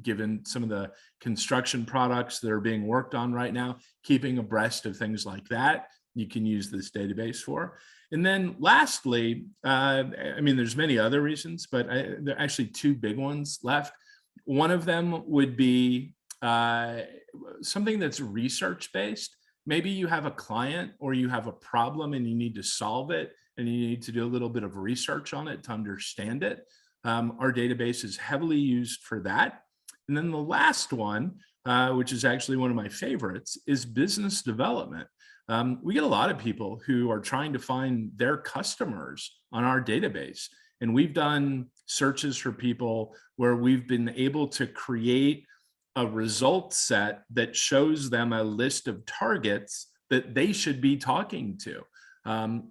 given some of the construction products that are being worked on right now, keeping abreast of things like that, you can use this database for. And then lastly, there's many other reasons, but there are actually two big ones left. One of them would be something that's research-based. Maybe you have a client or you have a problem and you need to solve it, and you need to do a little bit of research on it to understand it. Our database is heavily used for that. And then the last one, which is actually one of my favorites, is business development. We get a lot of people who are trying to find their customers on our database. And we've done searches for people where we've been able to create a result set that shows them a list of targets that they should be talking to.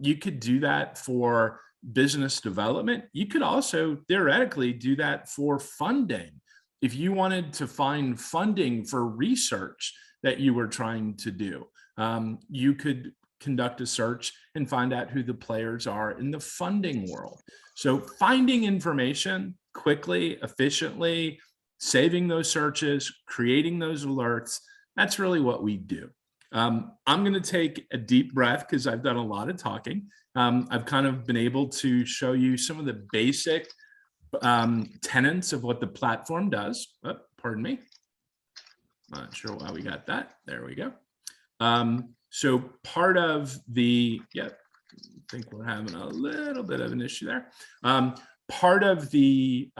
You could do that for business development. You could also theoretically do that for funding. If you wanted to find funding for research that you were trying to do, you could conduct a search and find out who the players are in the funding world. So finding information quickly, efficiently, saving those searches, creating those alerts, that's really what we do. I'm going to take a deep breath because I've done a lot of talking. I've kind of been able to show you some of the basic tenets of what the platform does. Oh, pardon me. Not sure why we got that. There we go. So part of the, I think we're having a little bit of an issue there. Part of the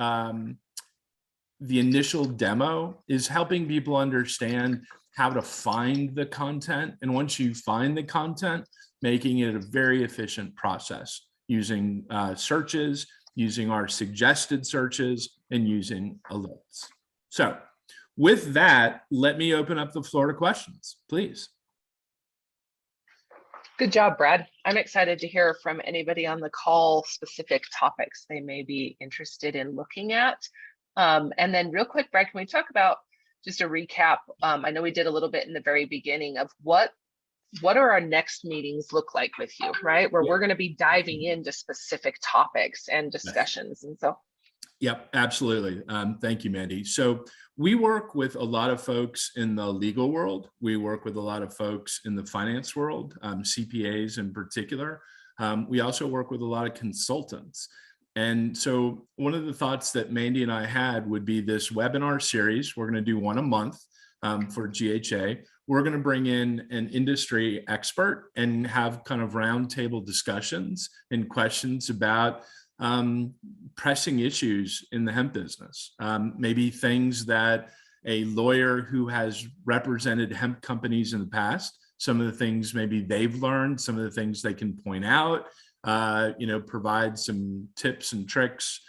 initial demo is helping people understand how to find the content. And once you find the content, making it a very efficient process using searches, using our suggested searches, and using alerts. So with that, let me open up the floor to questions, please. Good job, Brad. I'm excited to hear from anybody on the call specific topics they may be interested in looking at. And then real quick, Brad, can we talk about just a recap? I know we did a little bit in the very beginning of what are our next meetings look like with you, right? Where we're going to be diving into specific topics and discussions. And so. Yep, absolutely. Thank you, Mandi. So we work with a lot of folks in the legal world. We work with a lot of folks in the finance world, CPAs in particular. We also work with a lot of consultants. And so one of the thoughts that Mandi and I had would be this webinar series. We're going to do one a month for GHA. We're going to bring in an industry expert and have kind of roundtable discussions and questions about pressing issues in the hemp business. Maybe things that a lawyer who has represented hemp companies in the past, some of the things maybe they've learned, some of the things they can point out, provide some tips and tricks,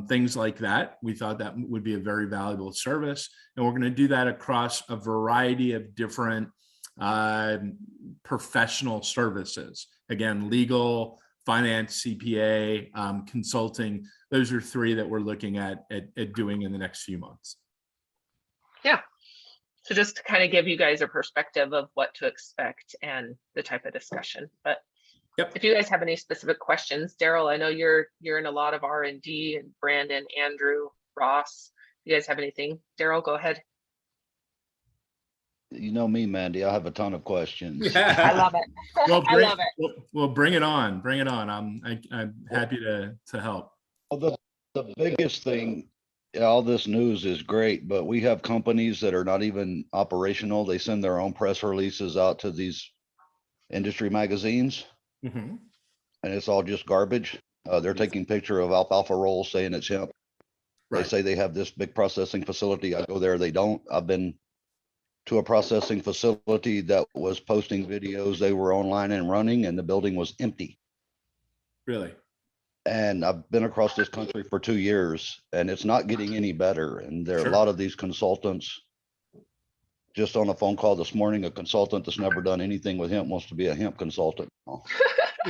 things like that. We thought that would be a very valuable service. And we're going to do that across a variety of different professional services. Again, legal, finance, CPA, consulting. Those are three that we're looking at doing in the next few months. Yeah. So just to kind of give you guys a perspective of what to expect and the type of discussion. But yep. If you guys have any specific questions, Daryl, I know you're in a lot of R&D, and Brandon, Andrew, Ross. You guys have anything? Daryl, go ahead. You know me, Mandy, I have a ton of questions. I love it. Well, I love it. well, bring it on. Bring it on. I'm happy to help. Well, the biggest thing, all this news is great, but we have companies that are not even operational. They send their own press releases out to these industry magazines, Mhm. and it's all just garbage. They're taking picture of alfalfa rolls saying it's hemp. They Right. say they have this big processing facility. I go there, they don't. I've been to a processing facility that was posting videos. They were online and running, and the building was empty. Really. And I've been across this country for 2 years, and it's not getting any better. And there are Sure. a lot of these consultants. Just on a phone call this morning, a consultant that's never done anything with hemp wants to be a hemp consultant now.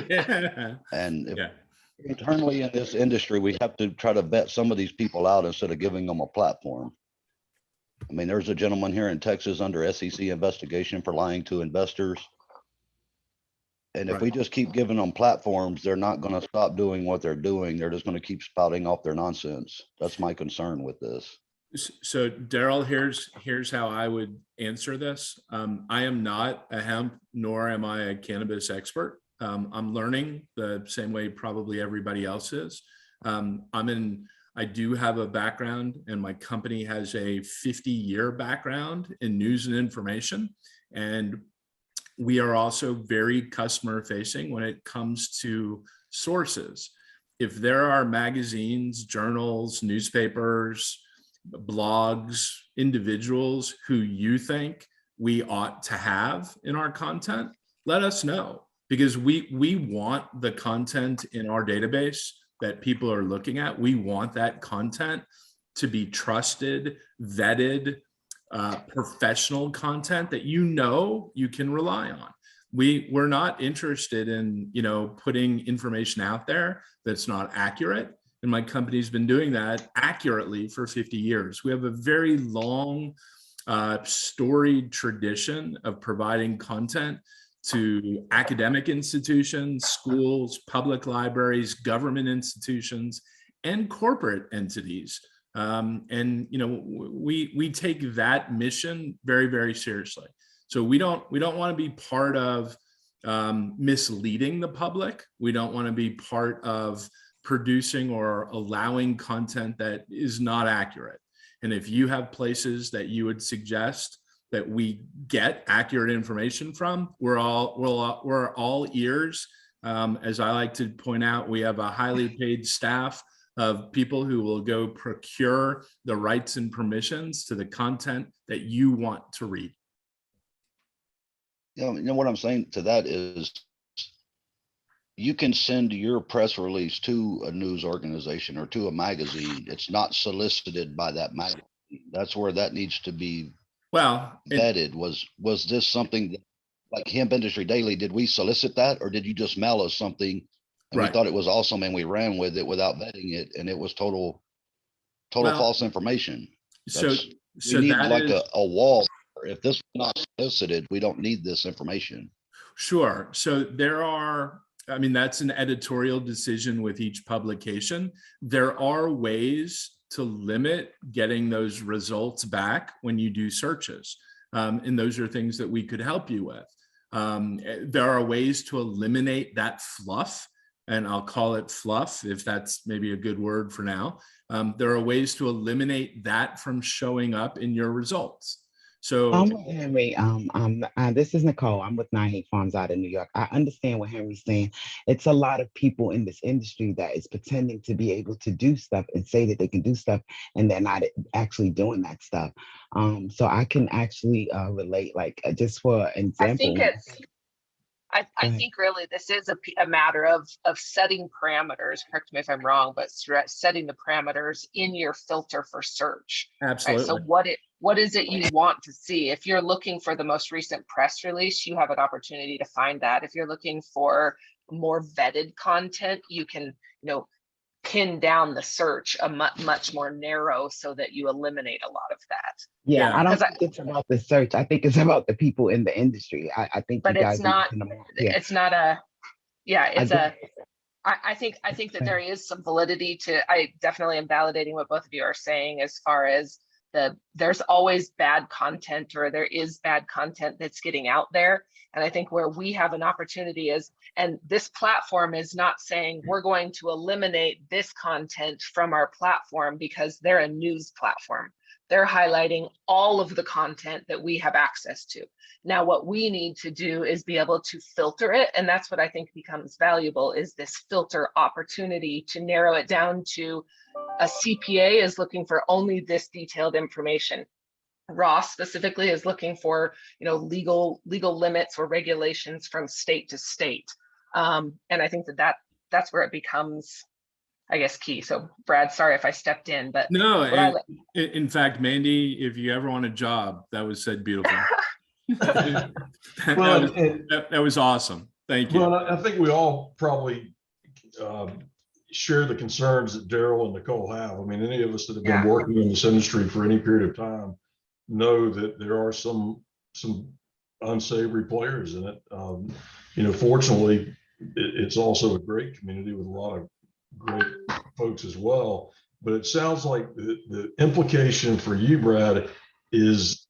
Yeah. And if Yeah. internally in this industry, we have to try to vet some of these people out instead of giving them a platform. I mean, there's a gentleman here in Texas under SEC investigation for lying to investors. And if Right. we just keep giving them platforms, they're not going to stop doing what they're doing. They're just going to keep spouting off their nonsense. That's my concern with this. So Daryl, here's how I would answer this. I am not a hemp, nor am I a cannabis expert. I'm learning the same way probably everybody else is. I do have a background, and my company has a 50-year background in news and information. And we are also very customer facing when it comes to sources. If there are magazines, journals, newspapers, blogs, individuals who you think we ought to have in our content, let us know, because we want the content in our database that people are looking at. We want that content to be trusted, vetted, professional content that you can rely on. We're not interested in putting information out there that's not accurate. And my company's been doing that accurately for 50 years. We have a very long, storied tradition of providing content to academic institutions, schools, public libraries, government institutions, and corporate entities. We take that mission very, very seriously. So we don't want to be part of misleading the public. We don't want to be part of producing or allowing content that is not accurate. And if you have places that you would suggest that we get accurate information from, we're all ears. As I like to point out, we have a highly paid staff of people who will go procure the rights and permissions to the content that you want to read. You know what I'm saying to that is, you can send your press release to a news organization or to a magazine. It's not solicited by that magazine. That's where that needs to be vetted. Was this something that, like Hemp Industry Daily, did we solicit that, or did you just mail us something and we thought it was awesome and we ran with it without vetting it, and it was total false information? We need like a wall. If this is not solicited, we don't need this information. Sure. So that's an editorial decision with each publication. There are ways to limit getting those results back when you do searches. And those are things that we could help you with. There are ways to eliminate that fluff, and I'll call it fluff if that's maybe a good word for now. There are ways to eliminate that from showing up in your results. So I'm with Henry. This is Nicole. I'm with 98 Farms out of New York. I understand what Henry's saying. It's a lot of people in this industry that is pretending to be able to do stuff and say that they can do stuff, and they're not actually doing that stuff. So I can actually relate, like just for example. I think really this is a matter of setting parameters. Correct me if I'm wrong, but setting the parameters in your filter for search. Absolutely. Right? So what is it you want to see? If you're looking for the most recent press release, you have an opportunity to find that. If you're looking for more vetted content, you can pin down the search a much more narrow so that you eliminate a lot of that. Yeah, I don't think it's about the search. I think it's about the people in the industry. I think, but you guys it's not. It's not a. Yeah, it's a. I think that there is some validity to. I definitely am validating what both of you are saying as far as there's always bad content, or there is bad content that's getting out there. And I think where we have an opportunity is, and this platform is not saying we're going to eliminate this content from our platform because they're a news platform. They're highlighting all of the content that we have access to. Now, what we need to do is be able to filter it. And that's what I think becomes valuable, is this filter opportunity to narrow it down to a CPA is looking for only this detailed information. Ross specifically is looking for, legal limits or regulations from state to state. And I think that's where it becomes, I guess, key. So Brad, sorry if I stepped in, but no, in fact, Mandi, if you ever want a job, that was said beautiful. that was awesome. Thank you. Well, I think we all probably share the concerns that Daryl and Nicole have. I mean, any of us that have been working in this industry for any period of time know that there are some unsavory players in it. Fortunately, it's also a great community with a lot of great folks as well. But it sounds like the implication for you, Brad, is,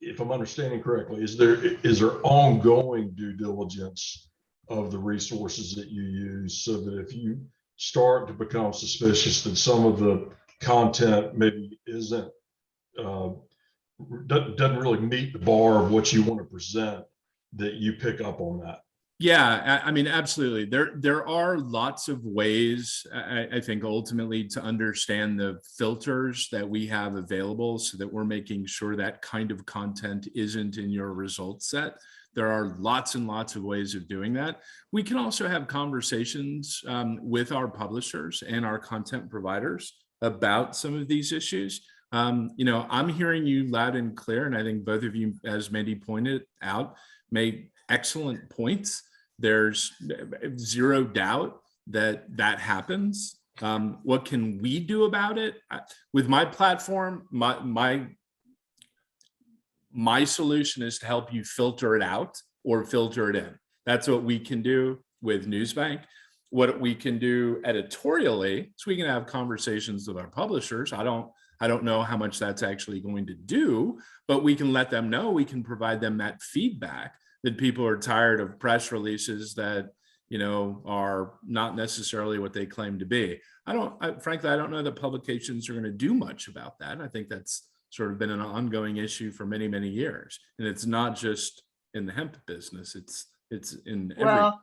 if I'm understanding correctly, is there ongoing due diligence of the resources that you use, so that if you start to become suspicious that some of the content maybe doesn't really meet the bar of what you want to present, that you pick up on that? Yeah, I mean, absolutely. There are lots of ways, I think, ultimately, to understand the filters that we have available, so that we're making sure that kind of content isn't in your result set. There are lots and lots of ways of doing that. We can also have conversations with our publishers and our content providers about some of these issues. I'm hearing you loud and clear, and I think both of you, as Mandi pointed out, made excellent points. There's zero doubt that happens. What can we do about it? With my platform, my solution is to help you filter it out or filter it in. That's what we can do with Newsbank. What we can do editorially, so we can have conversations with our publishers. I don't know how much that's actually going to do, but we can let them know, we can provide them that feedback, that people are tired of press releases that, are not necessarily what they claim to be. Frankly, I don't know that publications are going to do much about that. I think that's sort of been an ongoing issue for many, many years. And it's not just in the hemp business, it's in every industry.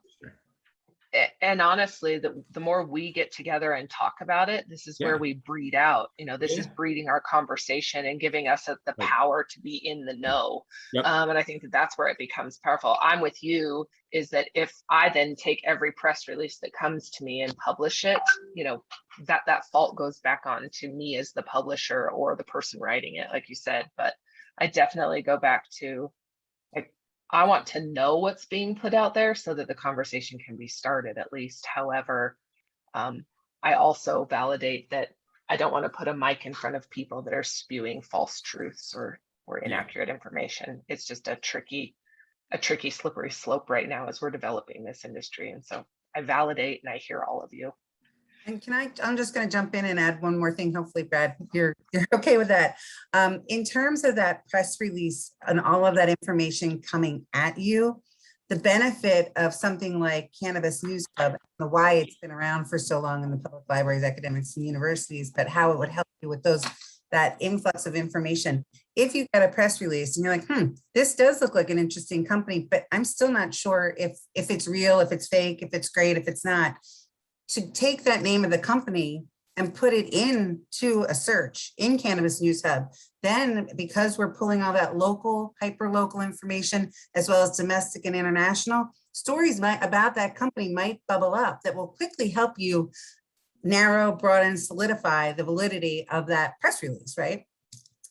And honestly, the more we get together and talk about it, this is where we breed out, this is breeding our conversation and giving us the power to be in the know. Yep. And I think that's where it becomes powerful. I'm with you, is that if I then take every press release that comes to me and publish it, that fault goes back on to me as the publisher or the person writing it, like you said. But I definitely go back to, I want to know what's being put out there so that the conversation can be started at least. However, I also validate that I don't want to put a mic in front of people that are spewing false truths or inaccurate information. It's just a tricky slippery slope right now as we're developing this industry. And so I validate and I hear all of you. And I'm just going to jump in and add one more thing. Hopefully, Brad, you're okay with that. In terms of that press release and all of that information coming at you, the benefit of something like Cannabis News Hub, and why it's been around for so long in the public libraries, academics, and universities, but how it would help you with that influx of information. If you get a press release and you're like, this does look like an interesting company, but I'm still not sure if it's real, if it's fake, if it's great, if it's not, to take that name of the company and put it into a search in Cannabis News Hub. Then, because we're pulling all that local, hyper-local information, as well as domestic and international, stories about that company might bubble up that will quickly help you narrow, broaden, solidify the validity of that press release, right?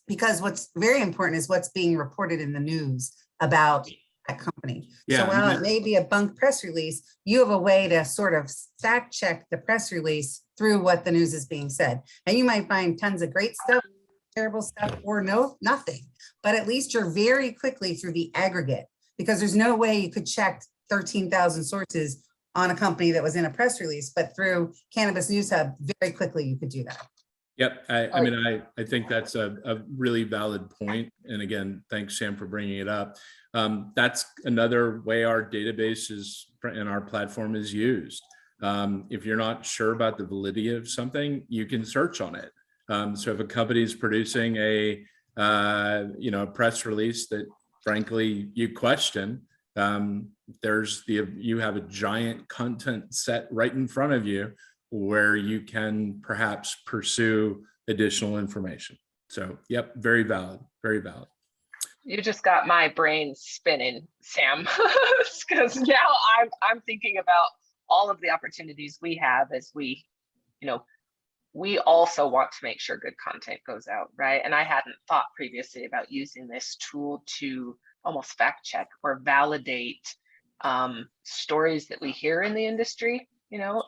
Because what's very important is what's being reported in the news about that company. So while it may be a bunk press release, you have a way to sort of fact check the press release through what the news is being said. And you might find tons of great stuff, terrible stuff, or nothing. But at least you're very quickly through the aggregate, because there's no way you could check 13,000 sources on a company that was in a press release, but through Cannabis News Hub, very quickly you could do that. Yep. I Oh. mean, I think that's a really valid point. And again, thanks, Sam, for bringing it up. That's another way our database is and our platform is used. If you're not sure about the validity of something, you can search on it. So if a company is producing a press release that frankly you question, you have a giant content set right in front of you where you can perhaps pursue additional information. So, yep, very valid, very valid. You just got my brain spinning, Sam, because now I'm thinking about all of the opportunities we have as we also want to make sure good content goes out, right? And I hadn't thought previously about using this tool to almost fact check or validate stories that we hear in the industry,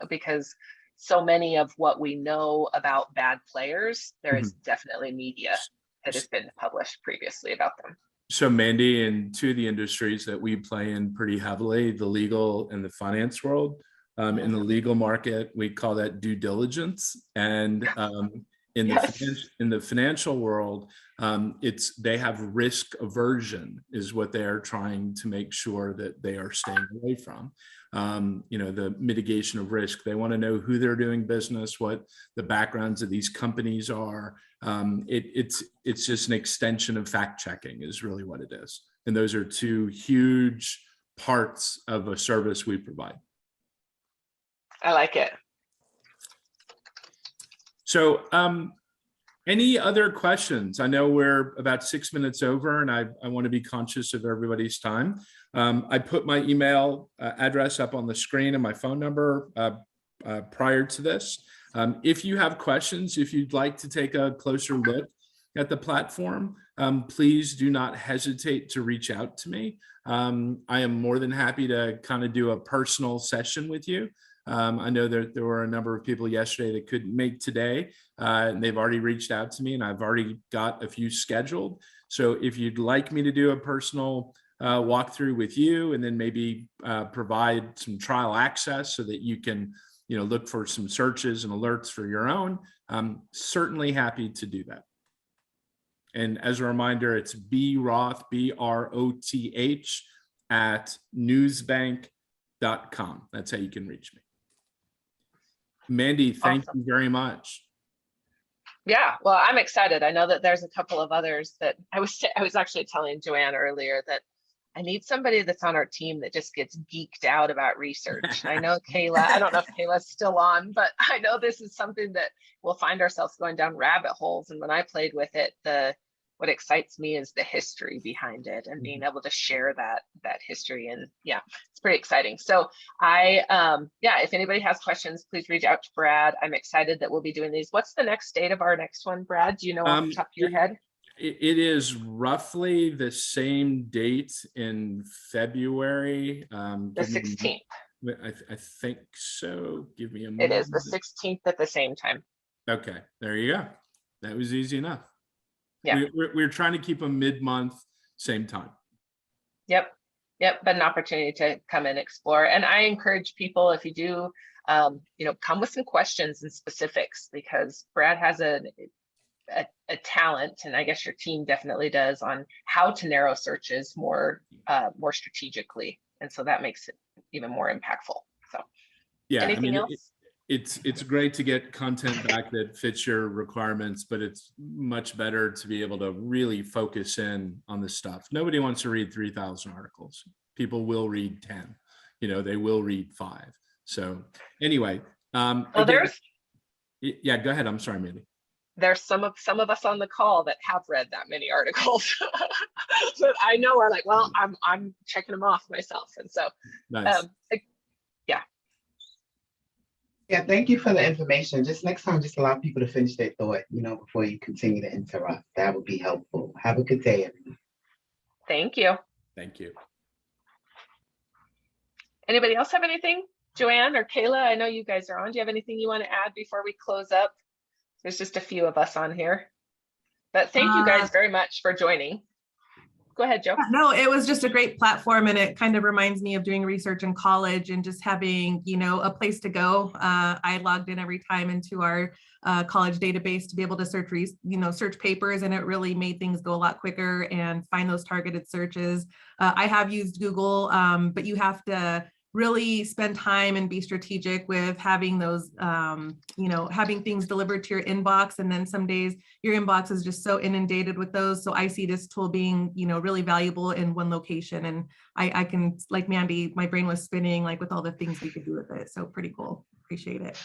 because so many of what we know about bad players, there is definitely media that has been published previously about them. So Mandi, in two of the industries that we play in pretty heavily, the legal and the finance world, in the legal market, we call that due diligence. And in the financial world, they have risk aversion is what they are trying to make sure that they are staying away from. The mitigation of risk. They want to know who they're doing business, what the backgrounds of these companies are. It's just an extension of fact checking is really what it is. And those are two huge parts of a service we provide. I like it. So any other questions? I know we're about 6 minutes over and I want to be conscious of everybody's time. I put my email address up on the screen and my phone number prior to this. If you have questions, if you'd like to take a closer look at the platform, please do not hesitate to reach out to me. I am more than happy to kind of do a personal session with you. I know there were a number of people yesterday that couldn't make today, and they've already reached out to me and I've already got a few scheduled. So if you'd like me to do a personal walkthrough with you and then maybe provide some trial access so that you can look for some searches and alerts for your own, I'm certainly happy to do that. And as a reminder, it's broth, BROTH at newsbank.com. That's how you can reach me. Mandi, thank you very much. Yeah, well, I'm excited. I know that there's a couple of others that I was actually telling Joanne earlier that I need somebody that's on our team that just gets geeked out about research. I know Kayla, I don't know if Kayla's still on, but I know this is something that we'll find ourselves going down rabbit holes. And when I played with it, what excites me is the history behind it and being able to share that history. And yeah, it's pretty exciting. So if anybody has questions, please reach out to Brad. I'm excited that we'll be doing these. What's the next date of our next one, Brad? Do you know off the top of your head? It is roughly the same date in February. The 16th. I think so. Give me a moment. It is the 16th at the same time. Okay, there you go. That was easy enough. Yeah. We're trying to keep them mid-month, same time. Yep, but an opportunity to come and explore. And I encourage people, if you do, come with some questions and specifics, because Brad has a talent, and I guess your team definitely does, on how to narrow searches more strategically. And so that makes it even more impactful. So yeah, anything else? It's great to get content back that fits your requirements, but it's much better to be able to really focus in on this stuff. Nobody wants to read 3,000 articles. People will read 10, they will read 5. So anyway, Well, yeah, go ahead. I'm sorry, Mandi. There's some of us on the call that have read that many articles that I know are like, well, I'm checking them off myself. And so, nice. Yeah, thank you for the information. Just next time, just allow people to finish their thought, before you continue to interrupt. That would be helpful. Have a good day, everyone. Thank you. Thank you. Anybody else have anything? Joanne or Kayla, I know you guys are on. Do you have anything you want to add before we close up? There's just a few of us on here. But thank you guys very much for joining. Go ahead, Joe. No, it was just a great platform, and it kind of reminds me of doing research in college and just having, a place to go. I logged in every time into our college database to be able to search, search papers, and it really made things go a lot quicker and find those targeted searches. I have used Google, but you have to really spend time and be strategic with having those, having things delivered to your inbox. And then some days your inbox is just so inundated with those. So I see this tool being, really valuable in one location. And I can, like Mandi, my brain was spinning like with all the things we could do with it. So pretty cool. Appreciate it.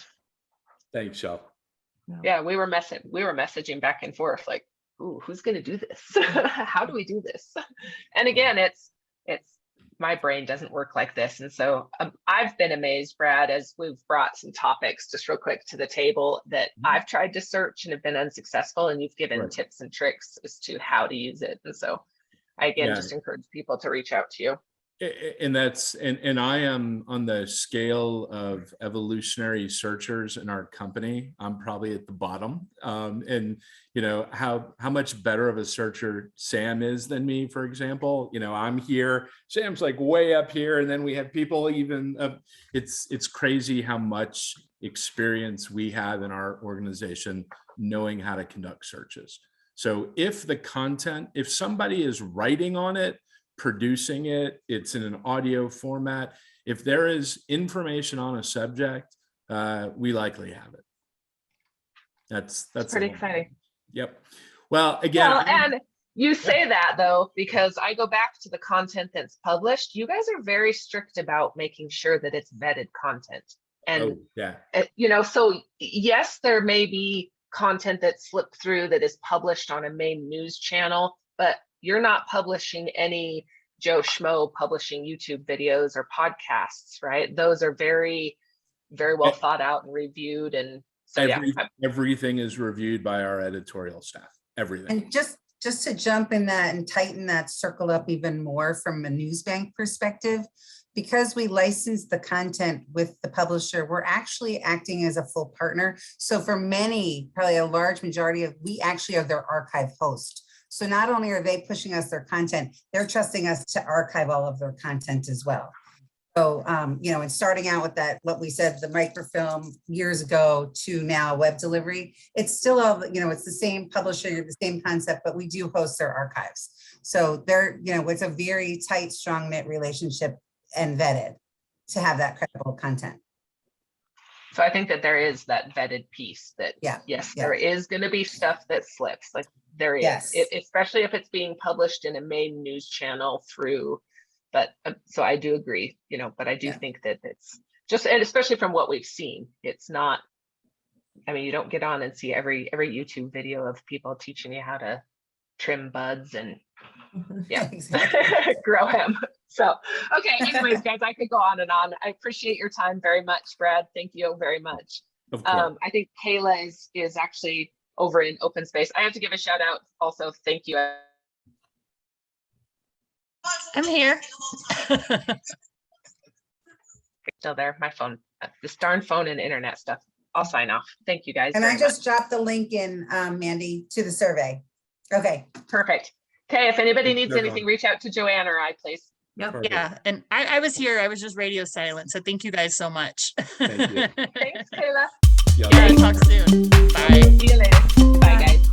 Thanks, Shel. Yeah, we were messaging back and forth like, ooh, who's going to do this? How do we do this? And again, it's my brain doesn't work like this. And so I've been amazed, Brad, as we've brought some topics just real quick to the table that I've tried to search and have been unsuccessful. And you've given tips and tricks as to how to use it. And so I, again, just encourage people to reach out to you. And I am on the scale of evolutionary searchers in our company. I'm probably at the bottom. And how much better of a searcher Sam is than me, for example. I'm here, Sam's like way up here, and then we have people even. It's crazy how much experience we have in our organization knowing how to conduct searches. So if somebody is writing on it, producing it, it's in an audio format. If there is information on a subject, we likely have it. That's pretty exciting. Yep. Well, again, and you say that though, because I go back to the content that's published. You guys are very strict about making sure that it's vetted content. And, so yes, there may be content that slipped through that is published on a main news channel, but you're not publishing any Joe Schmo publishing YouTube videos or podcasts, right? Those are very, very well thought out and reviewed. And so everything is reviewed by our editorial staff, everything. And just to jump in that and tighten that circle up even more from a news bank perspective, because we license the content with the publisher, we're actually acting as a full partner. So for many, probably a large majority we actually are their archive host. So not only are they pushing us their content, they're trusting us to archive all of their content as well. So, and starting out with that, what we said, the microfilm years ago to now web delivery, it's still, it's the same publisher, the same concept, but we do host their archives. So they're, it's a very tight, strong knit relationship and vetted to have that credible content. So I think that there is that vetted piece that, there is going to be stuff that slips. Like there is, especially if it's being published in a main news channel through. But so I do agree, but I do think that it's just, and especially from what we've seen, it's not, you don't get on and see every YouTube video of people teaching you how to trim buds and grow hemp. So, okay. Anyways, guys, I could go on and on. I appreciate your time very much, Brad. Thank you very much. Of course. I think Kayla is actually over in open space. I have to give a shout out also. Thank you. I'm here. Still there. My phone, this darn phone and internet stuff. I'll sign off. Thank you guys. And I just dropped the link in, Mandi, to the survey. Okay. Perfect. Okay. If anybody needs anything, reach out to Joanne or I, please. Yep. Yeah. And I was here. I was just radio silent. So thank you guys so much. Thank you. Thanks, Kayla. Yeah, talk soon. Bye. See you later. Bye, guys.